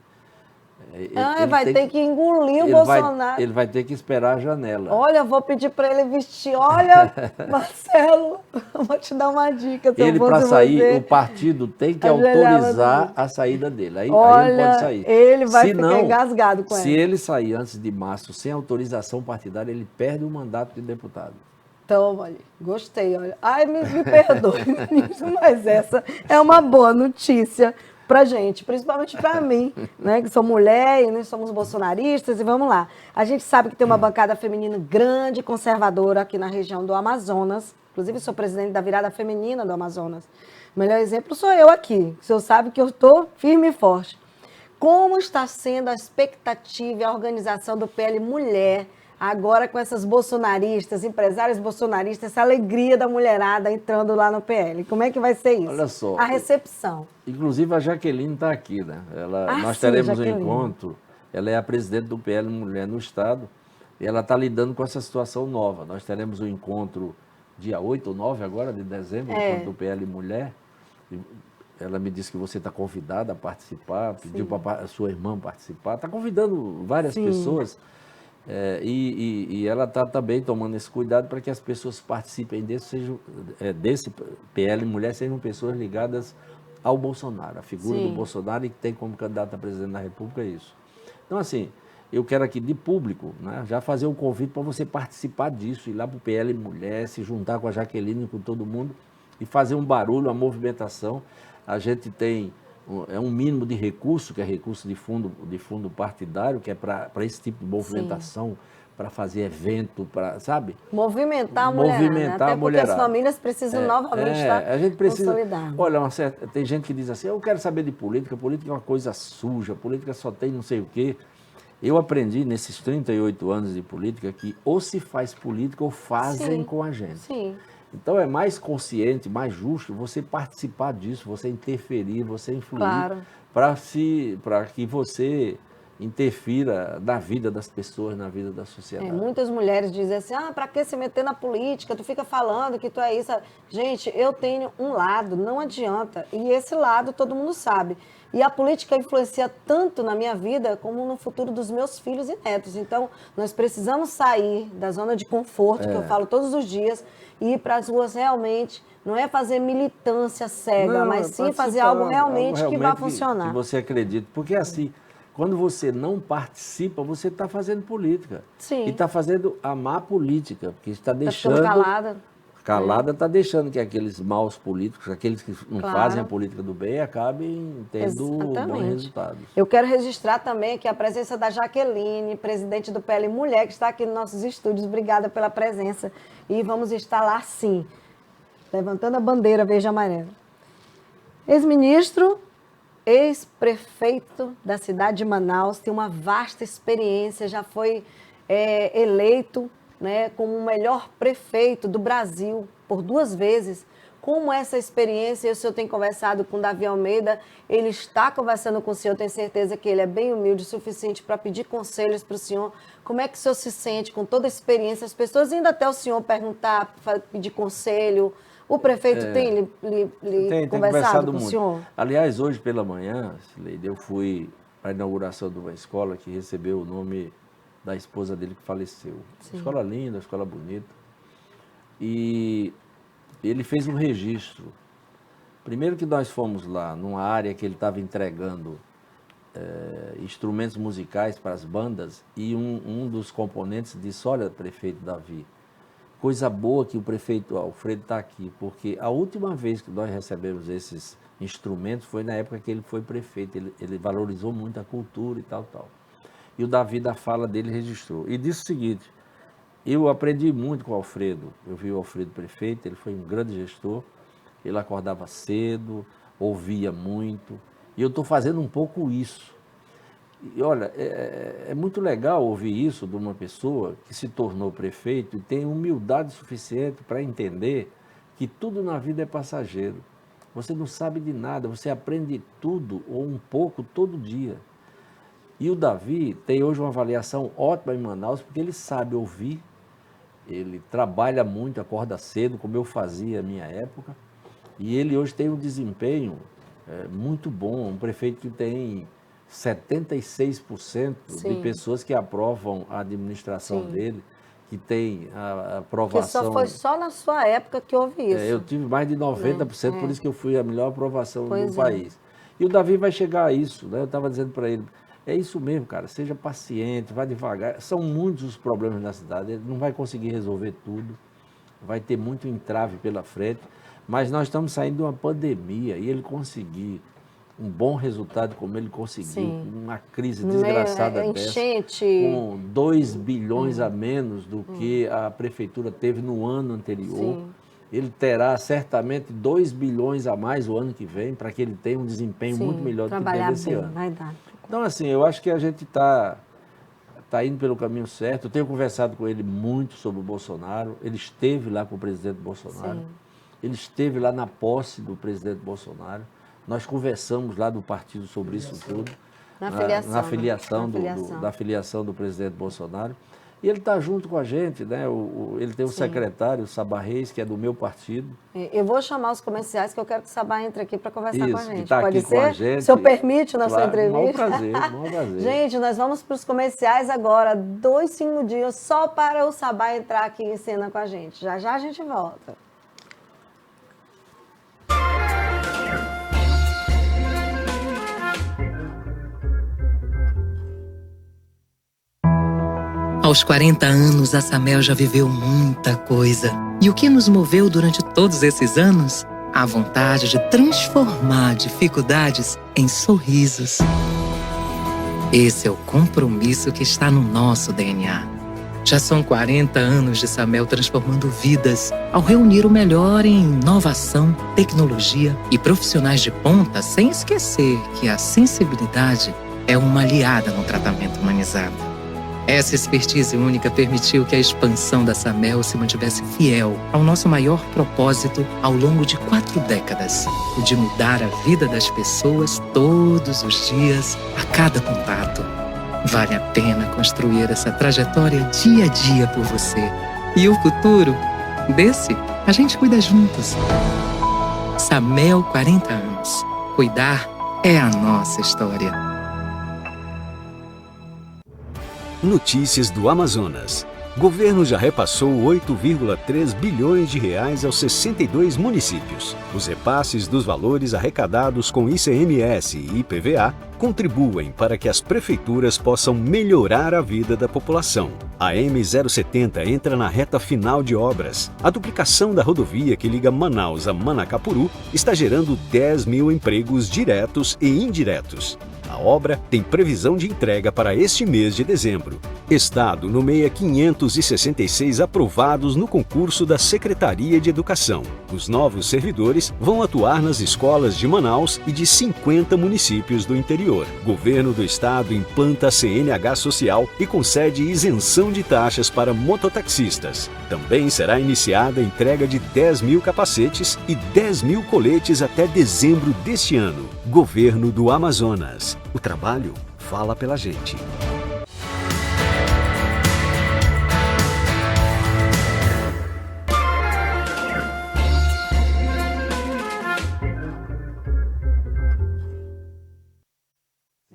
Ele vai tem ter que engolir o ele Bolsonaro. Ele vai ter que esperar a janela. Olha, eu vou pedir para ele vestir. Olha, Marcelo, eu vou te dar uma dica. Se Ele, eu para fosse sair, você, o partido tem que ajoelhava autorizar assim. a saída dele. Aí Olha, ele pode sair. ele vai Se ficar não, engasgado com se ela. ele sair antes de março sem autorização partidária, ele perde o mandato de deputado. Então, olha, gostei, olha. Ai, me perdoe, ministro, mas essa é uma boa notícia pra gente, principalmente pra mim, né, que sou mulher e nós somos bolsonaristas, e vamos lá. A gente sabe que tem uma bancada feminina grande e conservadora aqui na região do Amazonas, inclusive sou presidente da virada feminina do Amazonas. O melhor exemplo sou eu aqui, o senhor sabe que eu estou firme e forte. Como está sendo a expectativa e a organização do PL Mulher, agora com essas bolsonaristas, empresários bolsonaristas, essa alegria da mulherada entrando lá no PL? Como é que vai ser isso? Olha só. A recepção. Inclusive a Jaqueline está aqui, né? Nós sim, teremos Jaqueline. um encontro, ela é a presidente do PL Mulher no Estado, e ela está lidando com essa situação nova. Nós teremos um encontro dia 8 ou 9 agora de dezembro, encontro do PL Mulher. Ela me disse que você está convidada a participar, pediu para a sua irmã participar, está convidando várias pessoas. E ela está também tomando esse cuidado para que as pessoas que participem desse PL Mulher sejam pessoas ligadas ao Bolsonaro, a figura do Bolsonaro, e que tem como candidato a presidente da República isso. Então, assim, eu quero aqui de público, né, já fazer um convite para você participar disso, ir lá para o PL Mulher, se juntar com a Jaqueline, com todo mundo, e fazer um barulho, uma movimentação. A gente tem um mínimo de recurso, que é recurso de fundo partidário, que é para esse tipo de movimentação, para fazer evento, para, sabe? Movimentar a mulherada. Movimentar Até a porque as mulherada. famílias precisam novamente estar a gente precisa. consolidadas. Olha, tem gente que diz assim: eu quero saber de política, política é uma coisa suja, política só tem não sei o quê. Eu aprendi nesses 38 anos de política que ou se faz política ou fazem com a gente. Sim. Então é mais consciente, mais justo você participar disso, você interferir, você influir, Claro. para que você interfira na vida das pessoas, na vida da sociedade. Muitas mulheres dizem assim, para que se meter na política? Tu fica falando que tu é isso. Gente, eu tenho um lado, não adianta. E esse lado todo mundo sabe. E a política influencia tanto na minha vida como no futuro dos meus filhos e netos. Então, nós precisamos sair da zona de conforto, que eu falo todos os dias, e ir para as ruas realmente. Não é fazer militância cega, mas sim fazer algo realmente que vai funcionar. Que você acredita. Porque assim, quando você não participa, você está fazendo política. Sim. E está fazendo a má política, porque está deixando... Tá ficando calada. Calada está deixando que aqueles maus políticos, aqueles que não Claro. fazem a política do bem, acabem tendo bons resultados. Eu quero registrar também aqui a presença da Jaqueline, presidente do PL Mulher, que está aqui nos nossos estúdios. Obrigada pela presença. E vamos estar lá, sim, levantando a bandeira verde e amarela. Ex-ministro, ex-prefeito da cidade de Manaus, tem uma vasta experiência, já foi eleito, né, como o melhor prefeito do Brasil por 2 vezes. Como essa experiência, o senhor tem conversado com o Davi Almeida, ele está conversando com o senhor, tenho certeza que ele é bem humilde o suficiente para pedir conselhos para o senhor. Como é que o senhor se sente com toda a experiência? As pessoas indo até o senhor perguntar, pedir conselho. O prefeito tem conversado com o senhor? Aliás, hoje pela manhã, Sileide, eu fui para a inauguração de uma escola que recebeu o nome da esposa dele que faleceu. Sim. Escola linda, escola bonita. E ele fez um registro. Primeiro que nós fomos lá, numa área que ele estava entregando instrumentos musicais para as bandas, e um dos componentes disse: olha, prefeito Davi, coisa boa que o prefeito Alfredo está aqui, porque a última vez que nós recebemos esses instrumentos foi na época que ele foi prefeito, ele valorizou muito a cultura e tal. E o Davi, da fala dele, registrou. E disse o seguinte, eu aprendi muito com o Alfredo, eu vi o Alfredo prefeito, ele foi um grande gestor, ele acordava cedo, ouvia muito, e eu estou fazendo um pouco isso. E olha, é muito legal ouvir isso de uma pessoa que se tornou prefeito e tem humildade suficiente para entender que tudo na vida é passageiro. Você não sabe de nada, você aprende tudo ou um pouco todo dia. E o Davi tem hoje uma avaliação ótima em Manaus, porque ele sabe ouvir, ele trabalha muito, acorda cedo, como eu fazia na minha época, e ele hoje tem um desempenho muito bom, um prefeito que tem 76% de pessoas que aprovam a administração dele, que tem a aprovação... Porque foi só na sua época que houve isso. Eu tive mais de 90%, por isso que eu fui a melhor aprovação do país. E o Davi vai chegar a isso, né? Eu estava dizendo para ele, é isso mesmo, cara, seja paciente, vá devagar. São muitos os problemas na cidade, ele não vai conseguir resolver tudo, vai ter muito entrave pela frente, mas nós estamos saindo de uma pandemia e ele conseguir um bom resultado como ele conseguiu, uma crise desgraçada enchente, dessa, com 2 bilhões a menos do que a prefeitura teve no ano anterior. Ele terá certamente 2 bilhões a mais o ano que vem, para que ele tenha um desempenho muito melhor do que teve esse ano. Vai dar. Então, assim, eu acho que a gente está indo pelo caminho certo. Eu tenho conversado com ele muito sobre o Bolsonaro. Ele esteve lá com o presidente Bolsonaro. Ele esteve lá na posse do presidente Bolsonaro. Nós conversamos lá do partido sobre isso tudo. Na filiação do presidente Bolsonaro. E ele está junto com a gente, né? Ele tem um secretário, o Sabá Reis, que é do meu partido. Eu vou chamar os comerciais, que eu quero que o Sabá entre aqui para conversar com a gente. Tá Pode aqui ser? com a gente. O senhor permite na sua entrevista? Um prazer. Gente, nós vamos para os comerciais agora, 2 segundinhos, só para o Sabá entrar aqui em cena com a gente. Já já a gente volta. Aos 40 anos, a Samel já viveu muita coisa. E o que nos moveu durante todos esses anos? A vontade de transformar dificuldades em sorrisos. Esse é o compromisso que está no nosso DNA. Já são 40 anos de Samel transformando vidas ao reunir o melhor em inovação, tecnologia e profissionais de ponta, sem esquecer que a sensibilidade é uma aliada no tratamento humanizado. Essa expertise única permitiu que a expansão da Samel se mantivesse fiel ao nosso maior propósito ao longo de 4 décadas, o de mudar a vida das pessoas todos os dias, a cada contato. Vale a pena construir essa trajetória dia a dia por você. E o futuro? Desse, a gente cuida juntos. Samel, 40 anos. Cuidar é a nossa história. Notícias do Amazonas. Governo já repassou 8,3 bilhões de reais aos 62 municípios. Os repasses dos valores arrecadados com ICMS e IPVA contribuem para que as prefeituras possam melhorar a vida da população. A M070 entra na reta final de obras. A duplicação da rodovia que liga Manaus a Manacapuru está gerando 10 mil empregos diretos e indiretos. A obra tem previsão de entrega para este mês de dezembro. Estado nomeia 566 aprovados no concurso da Secretaria de Educação. Os novos servidores vão atuar nas escolas de Manaus e de 50 municípios do interior. Governo do Estado implanta a CNH Social e concede isenção de taxas para mototaxistas. Também será iniciada a entrega de 10 mil capacetes e 10 mil coletes até dezembro deste ano. Governo do Amazonas. O trabalho fala pela gente.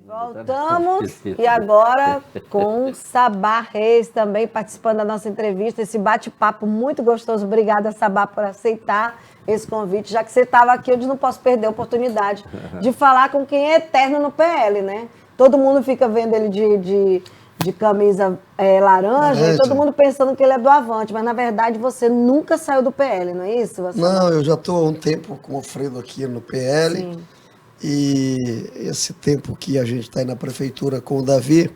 Voltamos e agora com Sabá Reis também participando da nossa entrevista, esse bate-papo muito gostoso. Obrigada, Sabá, por aceitar esse convite. Já que você estava aqui, eu não posso perder a oportunidade de falar com quem é eterno no PL, né? Todo mundo fica vendo ele de camisa laranja, e todo mundo pensando que ele é do Avante, mas na verdade você nunca saiu do PL, não é isso? Não, eu já estou há um tempo com o Alfredo aqui no PL. Sim. E esse tempo que a gente está aí na prefeitura com o Davi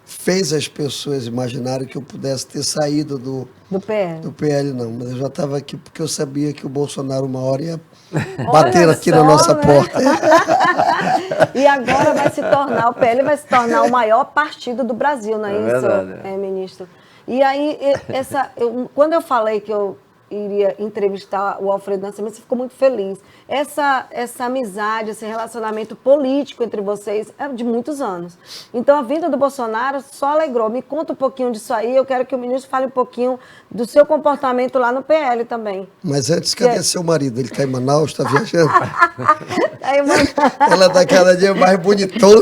fez as pessoas imaginarem que eu pudesse ter saído do PL, não. Mas eu já estava aqui porque eu sabia que o Bolsonaro uma hora ia bater aqui na nossa porta. E agora vai se tornar, o PL vai se tornar o maior partido do Brasil, não é isso, verdade. ministro? E aí, quando eu falei que eu iria entrevistar o Alfredo Nascimento, você ficou muito feliz. Essa amizade, esse relacionamento político entre vocês é de muitos anos. Então, a vinda do Bolsonaro só alegrou. Me conta um pouquinho disso aí. Eu quero que o ministro fale um pouquinho do seu comportamento lá no PL também. Mas antes, cadê seu marido? Ele está em Manaus, está viajando? Aí, Ela está cada dia mais bonitona.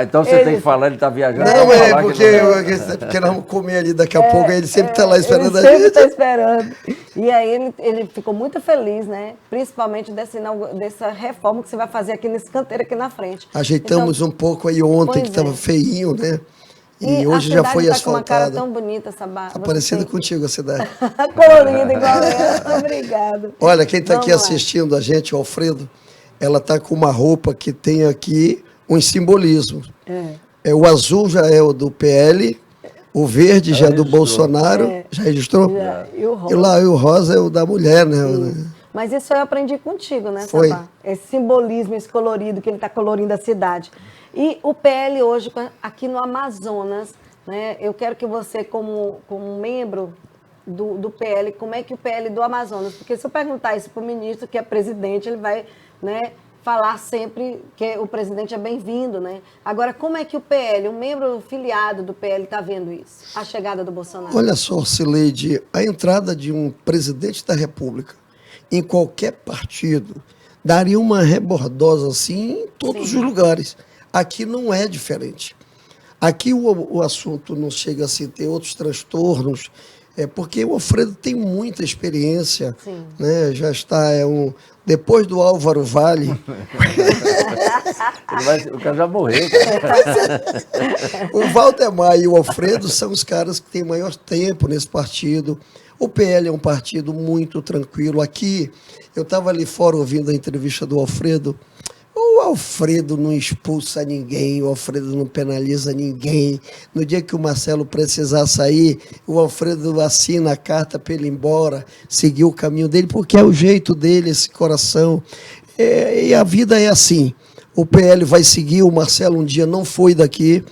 Então você tem que falar, ele está viajando. Não, porque nós vamos comer ali daqui a pouco, ele sempre está lá esperando a gente. gente. Está esperando. E aí ele ficou muito feliz, né? Principalmente dessa reforma que você vai fazer aqui nesse canteiro aqui na frente. Ajeitamos um pouco aí ontem, que estava feinho, né? E hoje já foi asfaltada. Com uma cara tão bonita essa barra. Está parecida contigo a cidade. Colorida igual ela. Obrigada. Olha, quem está aqui assistindo a gente, o Alfredo, ela está com uma roupa que tem aqui uns simbolismos. O azul já é o do PL, o verde já é do Bolsonaro. Já registrou? Já. E o rosa. E o rosa é o da mulher, né? Mas isso eu aprendi contigo, né, Foi. Sabá? Esse simbolismo, esse colorido que ele está colorindo a cidade. E o PL hoje, aqui no Amazonas, né, eu quero que você, como membro do PL, como é que o PL do Amazonas, porque se eu perguntar isso para o ministro, que é presidente, ele vai, né, falar sempre que o presidente é bem-vindo, né? Agora, como é que o PL, um membro filiado do PL, está vendo isso? A chegada do Bolsonaro? Olha só, Cileide, a entrada de um presidente da República em qualquer partido daria uma rebordosa assim em todos os lugares. Aqui não é diferente. Aqui o assunto não chega assim, ter outros transtornos, porque o Alfredo tem muita experiência, né? Já está, depois do Álvaro Vale. O cara já morreu. Cara. O Valdemar e o Alfredo são os caras que têm maior tempo nesse partido. O PL é um partido muito tranquilo. Aqui, eu estava ali fora ouvindo a entrevista do Alfredo. O Alfredo não expulsa ninguém, o Alfredo não penaliza ninguém. No dia que o Marcelo precisar sair, o Alfredo assina a carta para ele ir embora, seguir o caminho dele, porque é o jeito dele, esse coração. E a vida é assim. O PL vai seguir, o Marcelo um dia não foi daqui,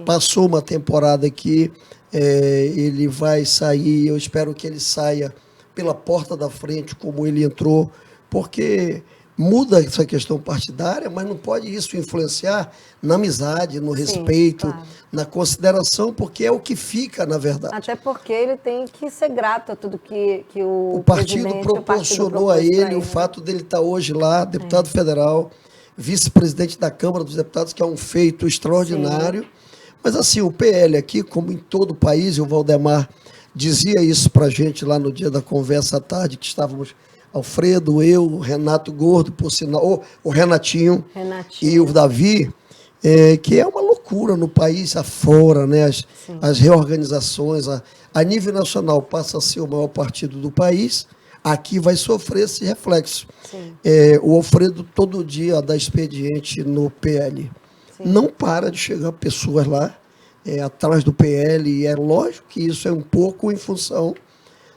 passou uma temporada aqui, ele vai sair, eu espero que ele saia pela porta da frente, como ele entrou, porque muda essa questão partidária, mas não pode isso influenciar na amizade, no respeito, na consideração, porque é o que fica, na verdade. Até porque ele tem que ser grato a tudo que o partido proporcionou a ele, o fato dele estar hoje lá, deputado federal, vice-presidente da Câmara dos Deputados, que é um feito extraordinário. Mas assim, o PL aqui, como em todo o país, e o Valdemar dizia isso para a gente lá no dia da conversa à tarde, que estávamos Alfredo, eu, o Renato Gordo, por sinal, o Renatinho e o Davi, que é uma loucura no país afora, né? As reorganizações, a nível nacional passa a ser o maior partido do país, aqui vai sofrer esse reflexo. O Alfredo todo dia dá expediente no PL. Não para de chegar pessoas lá, atrás do PL, e é lógico que isso é um pouco em função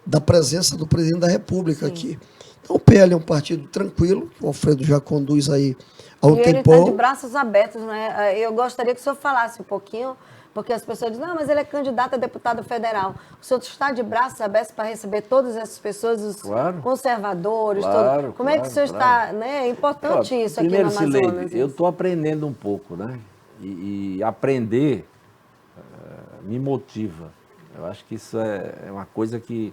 da presença do presidente da República aqui. Então, o PL é um partido tranquilo, que o Alfredo já conduz aí há um tempão. Ele está de braços abertos, né? Eu gostaria que o senhor falasse um pouquinho, porque as pessoas dizem, não, mas ele é candidato a deputado federal. O senhor está de braços abertos para receber todas essas pessoas, os conservadores, todos. Como é que o senhor está, né? É importante isso aqui no Amazonas. Primeiro, eu estou aprendendo um pouco, né? E aprender me motiva. Eu acho que isso é uma coisa que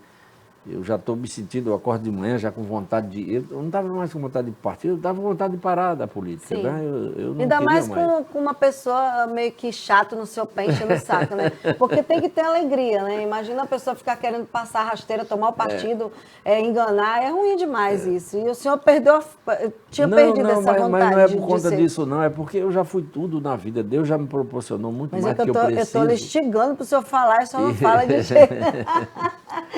Eu já estou me sentindo, eu acordo de manhã já com vontade de... Eu não estava mais com vontade de partir, eu estava com vontade de parar da política. Sim. Né? Eu não Ainda mais mais. com uma pessoa meio que chata no seu pé, enchendo o saco, né? Porque tem que ter alegria, né? Imagina a pessoa ficar querendo passar a rasteira, tomar o partido, enganar. É ruim demais isso. E o senhor tinha perdido essa vontade. Mas não é por conta disso, não. É porque eu já fui tudo na vida. Deus já me proporcionou muito mais do que eu preciso. Eu estou instigando para o senhor falar, e só não fala de jeito.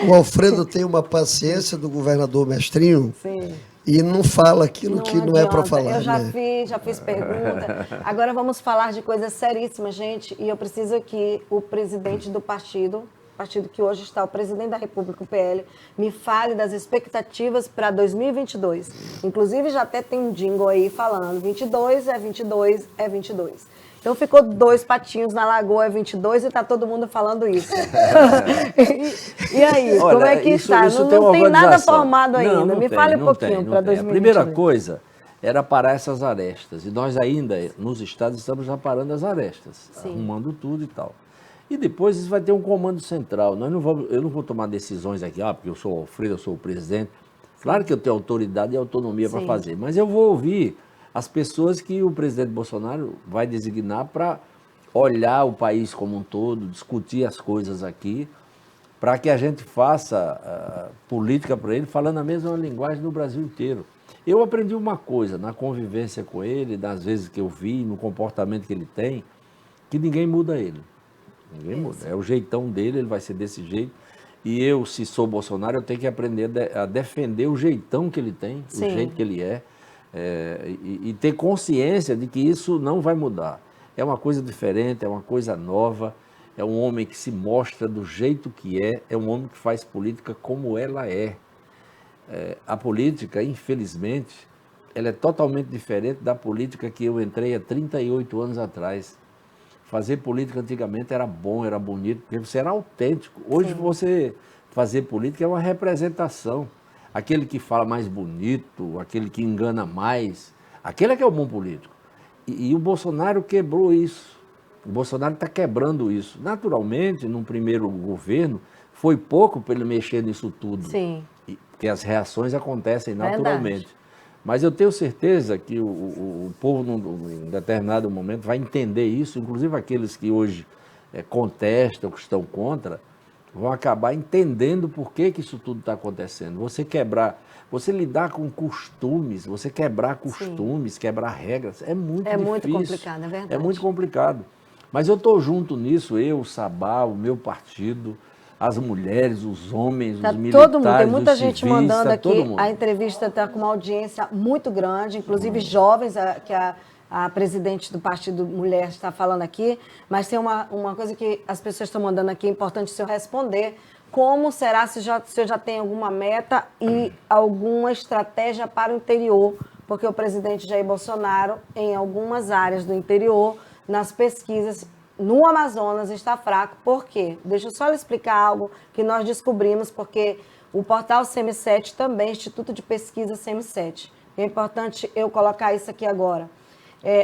O Alfredo tem uma paciência do governador Mestrinho. Sim. E não fala aquilo que não é para falar. Eu já né? já fiz pergunta. Agora vamos falar de coisas seríssimas, gente. E eu preciso que o presidente do partido que hoje está o presidente da República, o PL, me fale das expectativas para 2022. Inclusive já até tem um jingle aí falando 22 é 22 é 22. Então ficou 2 patinhos na lagoa, é 22 e tá todo mundo falando isso. E aí, olha, como é que está? Não tem nada formado ainda. Me fale um pouquinho para 2022. A primeira coisa era parar essas arestas. E nós ainda, nos estados, estamos já parando as arestas, arrumando tudo e tal. E depois isso vai ter um comando central. Eu não vou tomar decisões aqui, porque eu sou o Alfredo, eu sou o presidente. Claro que eu tenho autoridade e autonomia para fazer, mas eu vou ouvir as pessoas que o presidente Bolsonaro vai designar para olhar o país como um todo, discutir as coisas aqui, para que a gente faça política para ele falando a mesma linguagem no Brasil inteiro. Eu aprendi uma coisa na convivência com ele, das vezes que eu vi, no comportamento que ele tem, que ninguém muda ele. Ninguém muda. É o jeitão dele, ele vai ser desse jeito. E eu, se sou Bolsonaro, eu tenho que aprender a defender o jeitão que ele tem, o jeito que ele é. E ter consciência de que isso não vai mudar. É uma coisa diferente, é uma coisa nova, é um homem que se mostra do jeito que é um homem que faz política como ela é. A política, infelizmente, ela é totalmente diferente da política que eu entrei há 38 anos atrás. Fazer política antigamente era bom, era bonito, porque você era autêntico. Hoje você fazer política é uma representação. Aquele que fala mais bonito, aquele que engana mais, aquele é que é o bom político. E o Bolsonaro quebrou isso. O Bolsonaro está quebrando isso. Naturalmente, num primeiro governo, foi pouco para ele mexer nisso tudo. Sim. Porque as reações acontecem naturalmente. Verdade. Mas eu tenho certeza que o povo, em determinado momento, vai entender isso, inclusive aqueles que hoje contestam, que estão contra, vão acabar entendendo por que isso tudo está acontecendo. Você lidar com costumes, você quebrar costumes, quebrar regras, é muito difícil. É muito complicado, é verdade. É muito complicado. Mas eu estou junto nisso, eu, o Sabá, o meu partido, as mulheres, os homens, os militares, todo mundo, tem muita gente civis, mandando aqui, a entrevista está com uma audiência muito grande, inclusive jovens, que a presidente do Partido Mulher está falando aqui, mas tem uma coisa que as pessoas estão mandando aqui, é importante o senhor responder. Como será, se o senhor já tem alguma meta e alguma estratégia para o interior? Porque o presidente Jair Bolsonaro, em algumas áreas do interior, nas pesquisas, no Amazonas, está fraco. Por quê? Deixa eu só lhe explicar algo que nós descobrimos, porque o portal CM7 também, Instituto de Pesquisa CM7. É importante eu colocar isso aqui agora.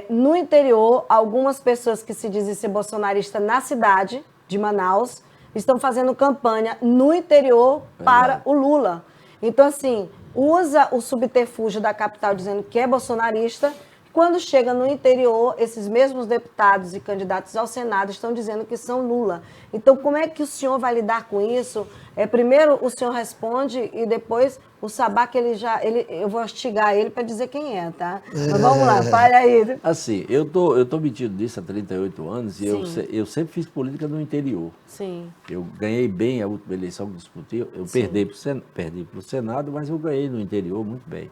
No interior, algumas pessoas que se dizem ser bolsonaristas na cidade de Manaus estão fazendo campanha no interior para o Lula. Então, assim, usa o subterfúgio da capital dizendo que é bolsonarista. Quando chega no interior, esses mesmos deputados e candidatos ao Senado estão dizendo que são Lula. Então, como é que o senhor vai lidar com isso? Primeiro o senhor responde e depois o Sabá, que eu vou instigar ele para dizer quem é, tá? Mas vamos lá, fale aí. Assim, eu tô metido nisso há 38 anos e eu sempre fiz política no interior. Sim. Eu ganhei bem a última eleição que disputei. Eu perdi para o Senado, mas eu ganhei no interior muito bem.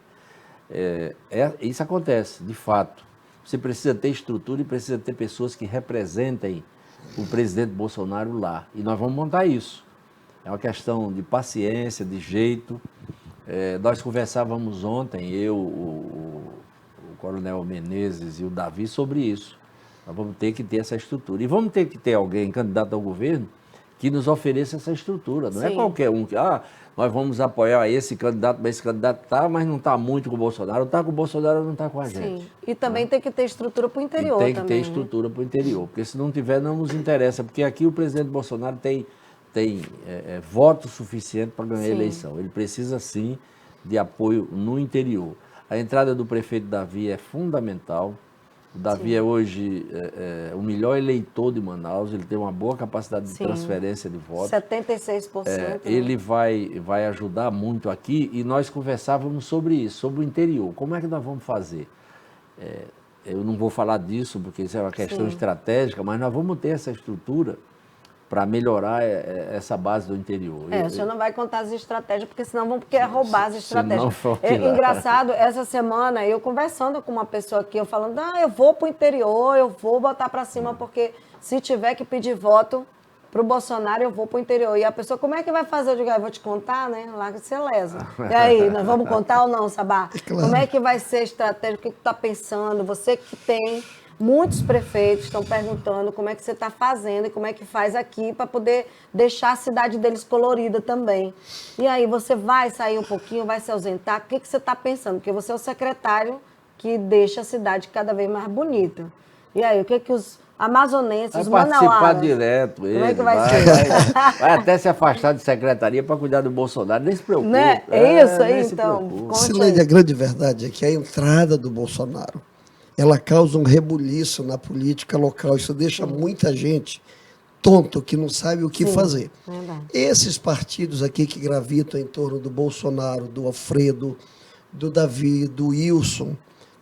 Isso acontece, de fato. Você precisa ter estrutura e precisa ter pessoas que representem o presidente Bolsonaro lá. E nós vamos montar isso. É uma questão de paciência, de jeito. Nós conversávamos ontem, eu, o Coronel Menezes e o Davi, sobre isso. Nós vamos ter que ter essa estrutura. E vamos ter que ter alguém candidato ao governo que nos ofereça essa estrutura. Não é qualquer um que... nós vamos apoiar esse candidato, mas esse candidato mas não está muito com o Bolsonaro. Está com o Bolsonaro, não está com a gente. Sim. E também tem que ter estrutura para o interior. Tem que ter estrutura para o interior, porque se não tiver, não nos interessa. Porque aqui o presidente Bolsonaro tem tem voto suficiente para ganhar a Sim. eleição. Ele precisa, sim, de apoio no interior. A entrada do prefeito Davi é fundamental. O Davi Sim. é hoje o melhor eleitor de Manaus, ele tem uma boa capacidade de Sim. transferência de votos. 76%. Né? Ele vai ajudar muito aqui e nós conversávamos sobre isso, sobre o interior. Como é que nós vamos fazer? Eu não vou falar disso porque isso é uma questão estratégica, mas nós vamos ter essa estrutura para melhorar essa base do interior. O senhor não vai contar as estratégias, porque senão vão querer roubar as estratégias. É engraçado, essa semana, eu conversando com uma pessoa aqui, eu falando, eu vou para o interior, eu vou botar para cima, porque se tiver que pedir voto para o Bolsonaro, eu vou para o interior. E a pessoa, como é que vai fazer? Eu digo, eu vou te contar, né? Larga de ser lesa. E aí, nós vamos contar ou não, Sabá? Claro. Como é que vai ser a estratégia? O que tu está pensando? Você que tem... Muitos prefeitos estão perguntando como é que você está fazendo e como é que faz aqui para poder deixar a cidade deles colorida também. E aí, você vai sair um pouquinho, vai se ausentar? O que você está pensando? Porque você é o secretário que deixa a cidade cada vez mais bonita. E aí, o que os amazonenses, os vai participar manauaras... direto. Ele, como é que vai ser? Vai até se afastar de secretaria para cuidar do Bolsonaro. Nem se preocupe. Né? É isso aí, nem se então. preocupe. Conte Sileide, aí. a grande verdade é que a entrada do Bolsonaro, ela causa um rebuliço na política local. Isso deixa muita gente tonto, que não sabe o que fazer. Verdade. Esses partidos aqui que gravitam em torno do Bolsonaro, do Alfredo, do Davi, do Wilson,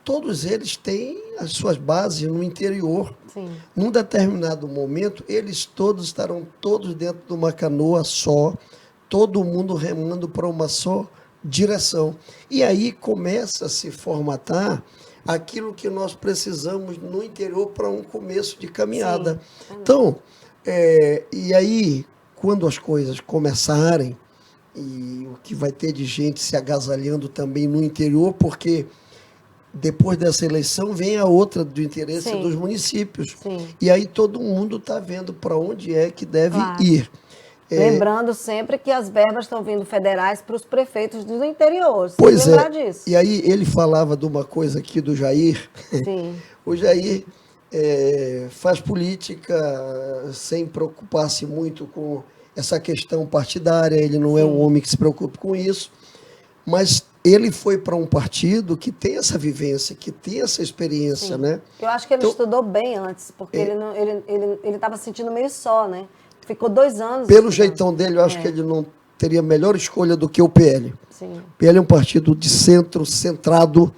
todos eles têm as suas bases no interior. Sim. Num determinado momento, eles todos estarão todos dentro de uma canoa só, todo mundo remando para uma só direção. E aí começa a se formatar aquilo que nós precisamos no interior para um começo de caminhada. Sim. Então, e aí, quando as coisas começarem, e o que vai ter de gente se agasalhando também no interior, porque depois dessa eleição vem a outra do interesse Sim. dos municípios. Sim. E aí todo mundo está vendo para onde é que deve ir. Lembrando sempre que as verbas estão vindo federais para os prefeitos do interior. Você Pois lembrar é. disso. E aí ele falava de uma coisa aqui do Jair. Sim. O Jair faz política sem preocupar-se muito com essa questão partidária. Ele não é um homem que se preocupe com isso. Mas ele foi para um partido que tem essa vivência, que tem essa experiência, né? Eu acho que ele Então, estudou bem antes, porque ele estava se sentindo meio só, né? Ficou 2 anos. Pelo estudando. jeitão dele, eu acho que ele não teria melhor escolha do que o PL. Sim. O PL é um partido de centro, centrado,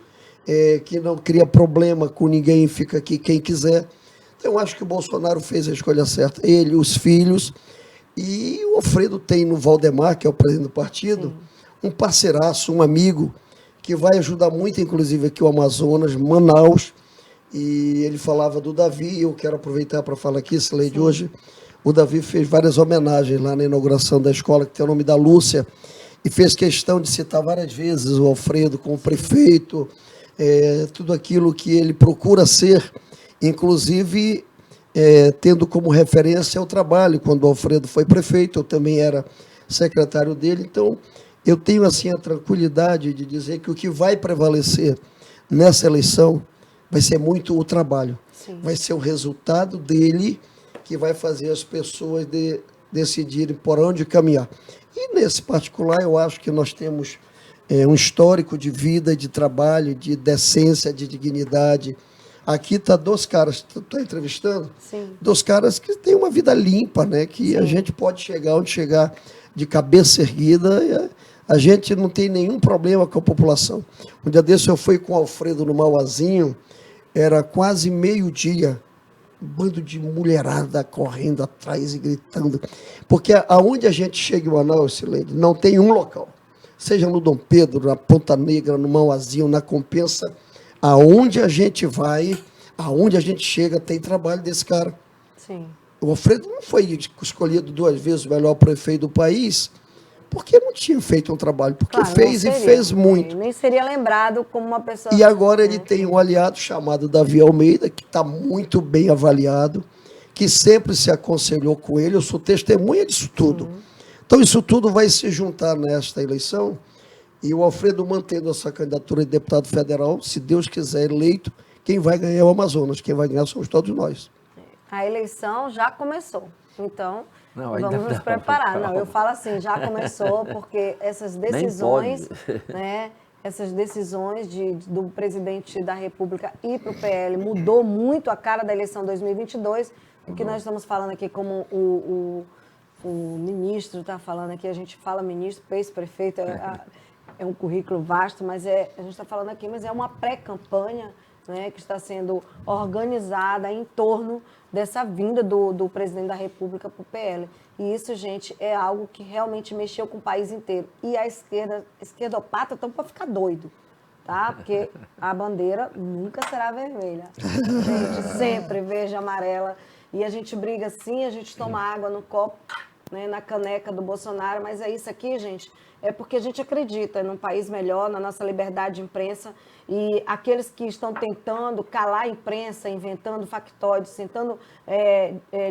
que não cria problema com ninguém, fica aqui quem quiser. Então, eu acho que o Bolsonaro fez a escolha certa. Ele, os filhos, e o Alfredo tem no Valdemar, que é o presidente do partido, um parceiraço, um amigo, que vai ajudar muito, inclusive, aqui o Amazonas, Manaus. E ele falava do Davi, eu quero aproveitar para falar aqui, Sileide, hoje o Davi fez várias homenagens lá na inauguração da escola, que tem o nome da Lúcia, e fez questão de citar várias vezes o Alfredo como prefeito, tudo aquilo que ele procura ser, inclusive tendo como referência o trabalho. Quando o Alfredo foi prefeito, eu também era secretário dele, então eu tenho assim a tranquilidade de dizer que o que vai prevalecer nessa eleição vai ser muito o trabalho. Sim. Vai ser o resultado dele que vai fazer as pessoas decidirem por onde caminhar. E nesse particular, eu acho que nós temos um histórico de vida, de trabalho, de decência, de dignidade. Aqui está 2 caras, tu está entrevistando? Sim. 2 caras que têm uma vida limpa, né? Que a gente pode chegar onde chegar de cabeça erguida. A gente não tem nenhum problema com a população. Um dia desse eu fui com o Alfredo no Mauazinho, era quase meio-dia, um bando de mulherada correndo atrás e gritando. Porque aonde a gente chega em Manaus, Sileide, não tem um local. Seja no Dom Pedro, na Ponta Negra, no Mauazinho, na Compensa, aonde a gente vai, aonde a gente chega, tem trabalho desse cara. Sim. O Alfredo não foi escolhido 2 vezes o melhor prefeito do país, porque não tinha feito um trabalho, porque Claro, fez não e seria, fez muito. Nem seria lembrado como uma pessoa... E agora ele tem um aliado chamado Davi Almeida, que está muito bem avaliado, que sempre se aconselhou com ele. Eu sou testemunha disso tudo. Então, isso tudo vai se juntar nesta eleição, e o Alfredo mantendo a sua candidatura de deputado federal, se Deus quiser eleito, quem vai ganhar é o Amazonas, quem vai ganhar somos todos nós. A eleição já começou. Então, Não, ainda vamos nos não, preparar. calma. Não, eu falo assim, já começou, porque essas decisões, né, essas decisões do presidente da República ir para o PL mudou muito a cara da eleição 2022, o que nós estamos falando aqui como o ministro está falando aqui, a gente fala ministro, ex-prefeito, é um currículo vasto, mas a gente está falando aqui, mas é uma pré-campanha, né, que está sendo organizada em torno dessa vinda do presidente da República para o PL. E isso, gente, é algo que realmente mexeu com o país inteiro. E a esquerdopata estão para ficar doido, tá? Porque a bandeira nunca será vermelha. Gente, sempre verde, amarela. E a gente briga sim, a gente toma água no copo, né, na caneca do Bolsonaro, mas é isso aqui, gente, é porque a gente acredita num país melhor, na nossa liberdade de imprensa, e aqueles que estão tentando calar a imprensa, inventando factóides, tentando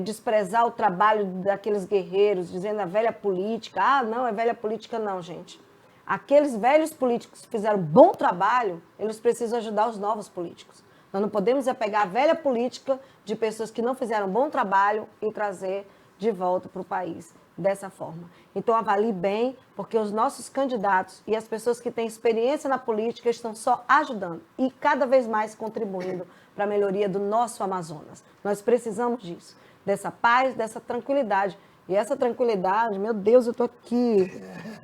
desprezar o trabalho daqueles guerreiros, dizendo a velha política, não, é velha política não, gente. Aqueles velhos políticos que fizeram bom trabalho, eles precisam ajudar os novos políticos. Nós não podemos pegar a velha política de pessoas que não fizeram bom trabalho e trazer de volta para o país dessa forma. Então, avalie bem, porque os nossos candidatos e as pessoas que têm experiência na política estão só ajudando e cada vez mais contribuindo para a melhoria do nosso Amazonas. Nós precisamos disso, dessa paz, dessa tranquilidade. E essa tranquilidade, meu Deus, eu estou aqui.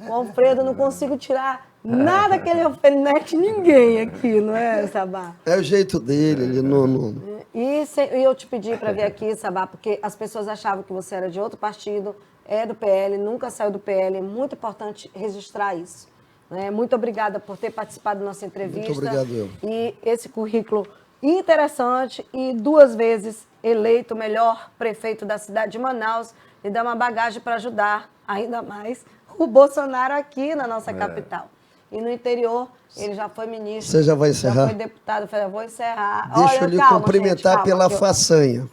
O Alfredo, eu não consigo tirar nada que ele alfinete ninguém aqui, não é, Sabá? É o jeito dele, ele não... E eu te pedi para vir aqui, Sabá, porque as pessoas achavam que você era de outro partido, é do PL, nunca saiu do PL. É muito importante registrar isso. Né? Muito obrigada por ter participado da nossa entrevista. Muito obrigado, eu. E esse currículo interessante e 2 vezes eleito o melhor prefeito da cidade de Manaus e dá uma bagagem para ajudar ainda mais o Bolsonaro aqui na nossa capital. E no interior, ele já foi ministro. Você já vai encerrar? Já foi deputado, eu falei, vou encerrar. Deixa eu lhe cumprimentar, gente, pela façanha.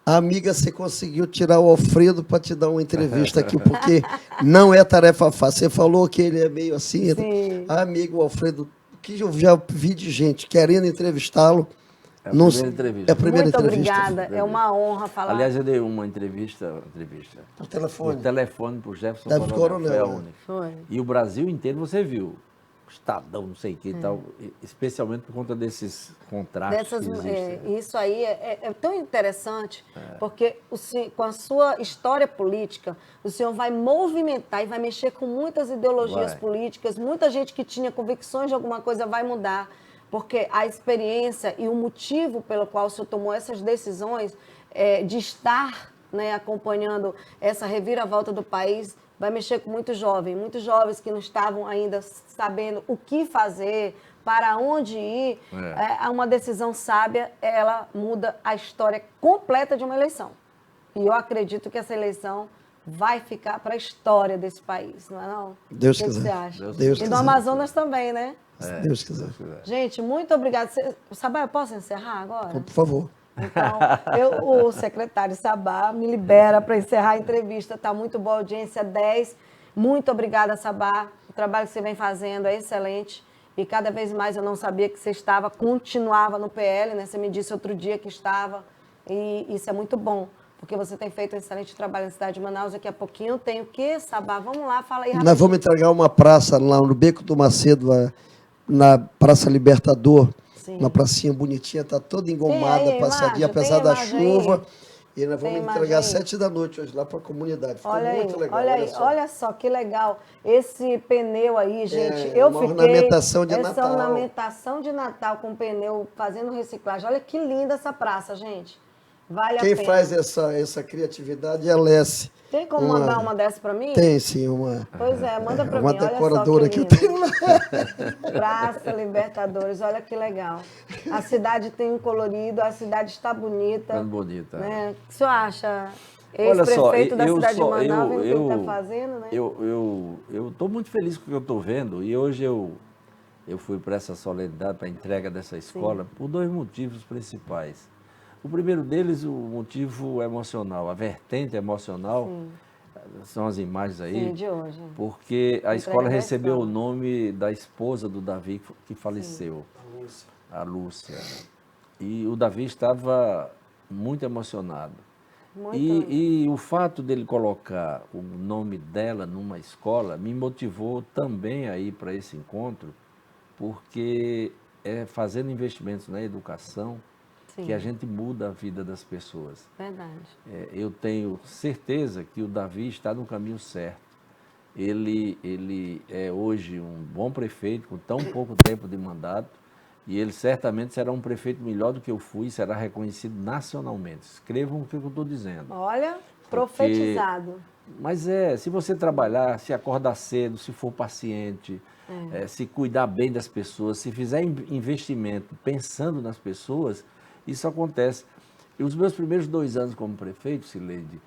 Amiga, você conseguiu tirar o Alfredo para te dar uma entrevista aqui, porque não é tarefa fácil. Você falou que ele é meio assim. Sim. Amigo, Alfredo, que eu já vi de gente querendo entrevistá-lo. É a primeira entrevista. É a primeira Muito entrevista. obrigada, é uma honra falar. Aliás, eu dei uma entrevista Por telefone. por telefone para o Jefferson Davi Coronel, foi a né? única. Foi. E o Brasil inteiro você viu. Estadão, não sei o que e tal, especialmente por conta desses contrastes que existem. Isso aí é tão interessante, porque com a sua história política, o senhor vai movimentar e vai mexer com muitas ideologias políticas, muita gente que tinha convicções de alguma coisa vai mudar, porque a experiência e o motivo pelo qual o senhor tomou essas decisões de estar, né, acompanhando essa reviravolta do país, vai mexer com muitos jovens que não estavam ainda sabendo o que fazer, para onde ir. Uma decisão sábia, ela muda a história completa de uma eleição. E eu acredito que essa eleição vai ficar para a história desse país, não é não? Deus o que quiser. você acha? Deus e quiser. no Amazonas também, né? Se Deus quiser. Gente, muito obrigada. Sabá, eu posso encerrar agora? Por favor. Então, o secretário Sabá me libera para encerrar a entrevista. Está muito boa a audiência, 10. Muito obrigada, Sabá. O trabalho que você vem fazendo é excelente. E cada vez mais eu não sabia que você continuava no PL, né? Você me disse outro dia que estava. E isso é muito bom, porque você tem feito um excelente trabalho na cidade de Manaus. Daqui a pouquinho tem o quê, Sabá? Vamos lá, fala aí rapidinho. Nós vamos entregar uma praça lá no Beco do Macedo, na Praça Libertador. Sim. Uma pracinha bonitinha, está toda engomada, Tem aí, passadinha, imagem? apesar Tem da imagem chuva. aí? E nós vamos Tem entregar imagem às aí? 7 da noite hoje lá para a comunidade. Ficou Olha muito aí, legal. olha aí, só. olha só que legal. Esse pneu aí, gente, uma ornamentação de essa Natal. ornamentação de Natal com pneu fazendo reciclagem. Olha que linda essa praça, gente. Vale Quem a pena. faz essa criatividade é a Lessie. Tem como mandar uma dessa para mim? Tem sim, uma Pois é, manda para uma mim. Olha decoradora só que eu lindo. tenho lá. Praça Libertadores, olha que legal. A cidade tem um colorido, a cidade está bonita. Ficando bonita. Né? O que o senhor acha? Olha só, Ex-prefeito da eu cidade só- de Manaus, vendo o que ele eu- está fazendo, né? Eu estou muito feliz com o que eu estou vendo e hoje eu fui para essa solenidade, para a entrega dessa escola, por 2 motivos principais. O primeiro deles, o motivo emocional, a vertente emocional, são as imagens aí, Sim, de hoje. porque a Entrega escola da recebeu escola. o nome da esposa do Davi que faleceu, a Lúcia. E o Davi estava muito emocionado. E o fato dele colocar o nome dela numa escola me motivou também a ir para esse encontro, porque é fazendo investimentos na educação que a gente muda a vida das pessoas. Verdade. Eu tenho certeza que o Davi está no caminho certo. Ele é hoje um bom prefeito, com tão pouco tempo de mandato, e ele certamente será um prefeito melhor do que eu fui, será reconhecido nacionalmente. Escrevam o que eu estou dizendo. Olha, profetizado. Mas se você trabalhar, se acordar cedo, se for paciente, se cuidar bem das pessoas, se fizer investimento pensando nas pessoas, isso acontece. E os meus primeiros 2 anos como prefeito, Cileide,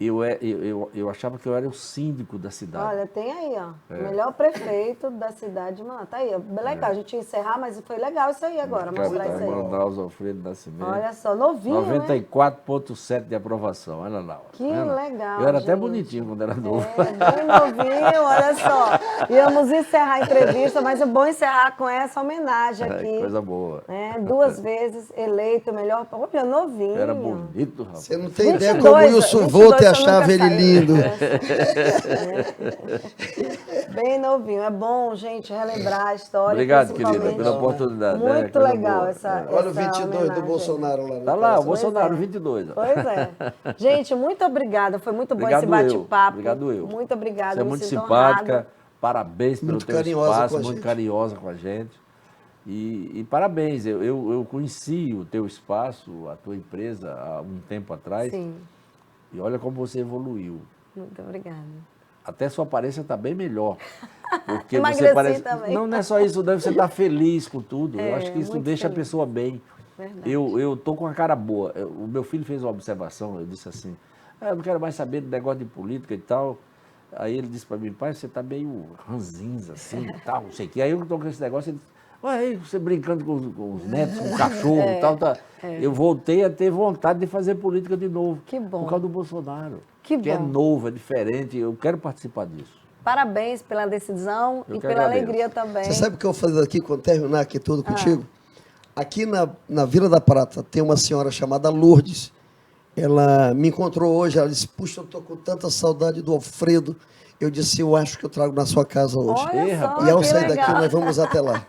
eu achava que eu era o síndico da cidade. Olha, tem aí, ó. O melhor prefeito da cidade, mano. Tá aí, ó. Legal, a gente ia encerrar, mas foi legal isso aí agora, mostrar isso aí. Manaus Alfredo Nascimento. Olha só, novinho, 94,7 de aprovação, olha lá. Ó. Que legal, eu era gente. até bonitinho quando era novo. Bem novinho, olha só. Íamos encerrar a entrevista, mas é bom encerrar com essa homenagem aqui. Coisa boa. 2 vezes eleito o melhor. Olha, novinho. Era bonito, rapaz. Você não tem ideia como o Wilson Volta achava ele lindo. Bem novinho. É bom, gente, relembrar a história. Obrigado, querida, pela oportunidade. Muito legal essa Olha o 22 do Bolsonaro lá. Tá lá, o Bolsonaro, 22. Pois é. Gente, muito obrigada. Foi muito bom Obrigado esse bate-papo. Obrigado eu. Muito obrigada. Você é muito simpática. Parabéns pelo teu espaço, muito carinhosa com a gente. E parabéns, eu conheci o teu espaço, a tua empresa há um tempo atrás. Sim. E olha como você evoluiu. Muito obrigada. Até sua aparência está bem melhor. Porque Emagreci você parece. também. Não é só isso, você está feliz com tudo. Eu acho que isso deixa feliz. A pessoa bem. Verdade. Eu estou com a cara boa. O meu filho fez uma observação, eu disse assim, eu não quero mais saber do negócio de política e tal. Aí ele disse para mim, pai, você está meio ranzinza assim e tal, não sei o quê. Aí eu estou com esse negócio, ele disse, olha aí, você brincando com os netos, com o cachorro e tal. Eu voltei a ter vontade de fazer política de novo. Que bom. Por causa do Bolsonaro. Que é bom. novo, é diferente, eu quero participar disso. Parabéns pela decisão e pela alegria também. Você sabe o que eu vou fazer aqui quando terminar aqui tudo contigo? Aqui na Vila da Prata tem uma senhora chamada Lourdes. Ela me encontrou hoje, ela disse, puxa, eu estou com tanta saudade do Alfredo. Eu disse, eu acho que eu trago na sua casa hoje. Olha só, e ao que sair legal. daqui, nós vamos até lá.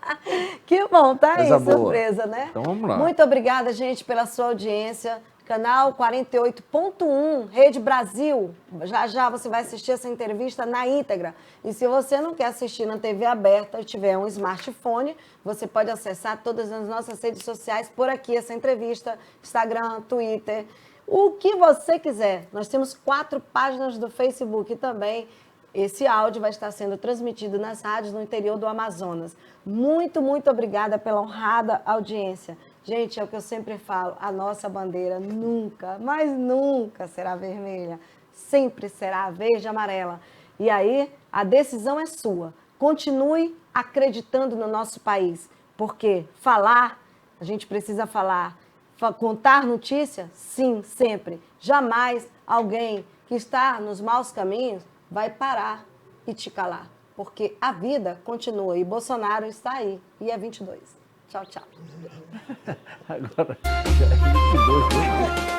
Que bom, tá aí, Coisa boa. surpresa, né? Então vamos lá. Muito obrigada, gente, pela sua audiência. Canal 48.1, Rede Brasil. Já já você vai assistir essa entrevista na íntegra. E se você não quer assistir na TV aberta e tiver um smartphone, você pode acessar todas as nossas redes sociais por aqui, essa entrevista, Instagram, Twitter, o que você quiser. Nós temos 4 páginas do Facebook também. Esse áudio vai estar sendo transmitido nas rádios no interior do Amazonas. Muito, muito obrigada pela honrada audiência. Gente, é o que eu sempre falo, a nossa bandeira nunca, mas nunca será vermelha. Sempre será verde e amarela. E aí, a decisão é sua. Continue acreditando no nosso país, porque falar, a gente precisa falar. Contar notícia? Sim, sempre. Jamais alguém que está nos maus caminhos vai parar e te calar, porque a vida continua e Bolsonaro está aí, e é 22. Tchau, tchau. Agora, já é 22, né?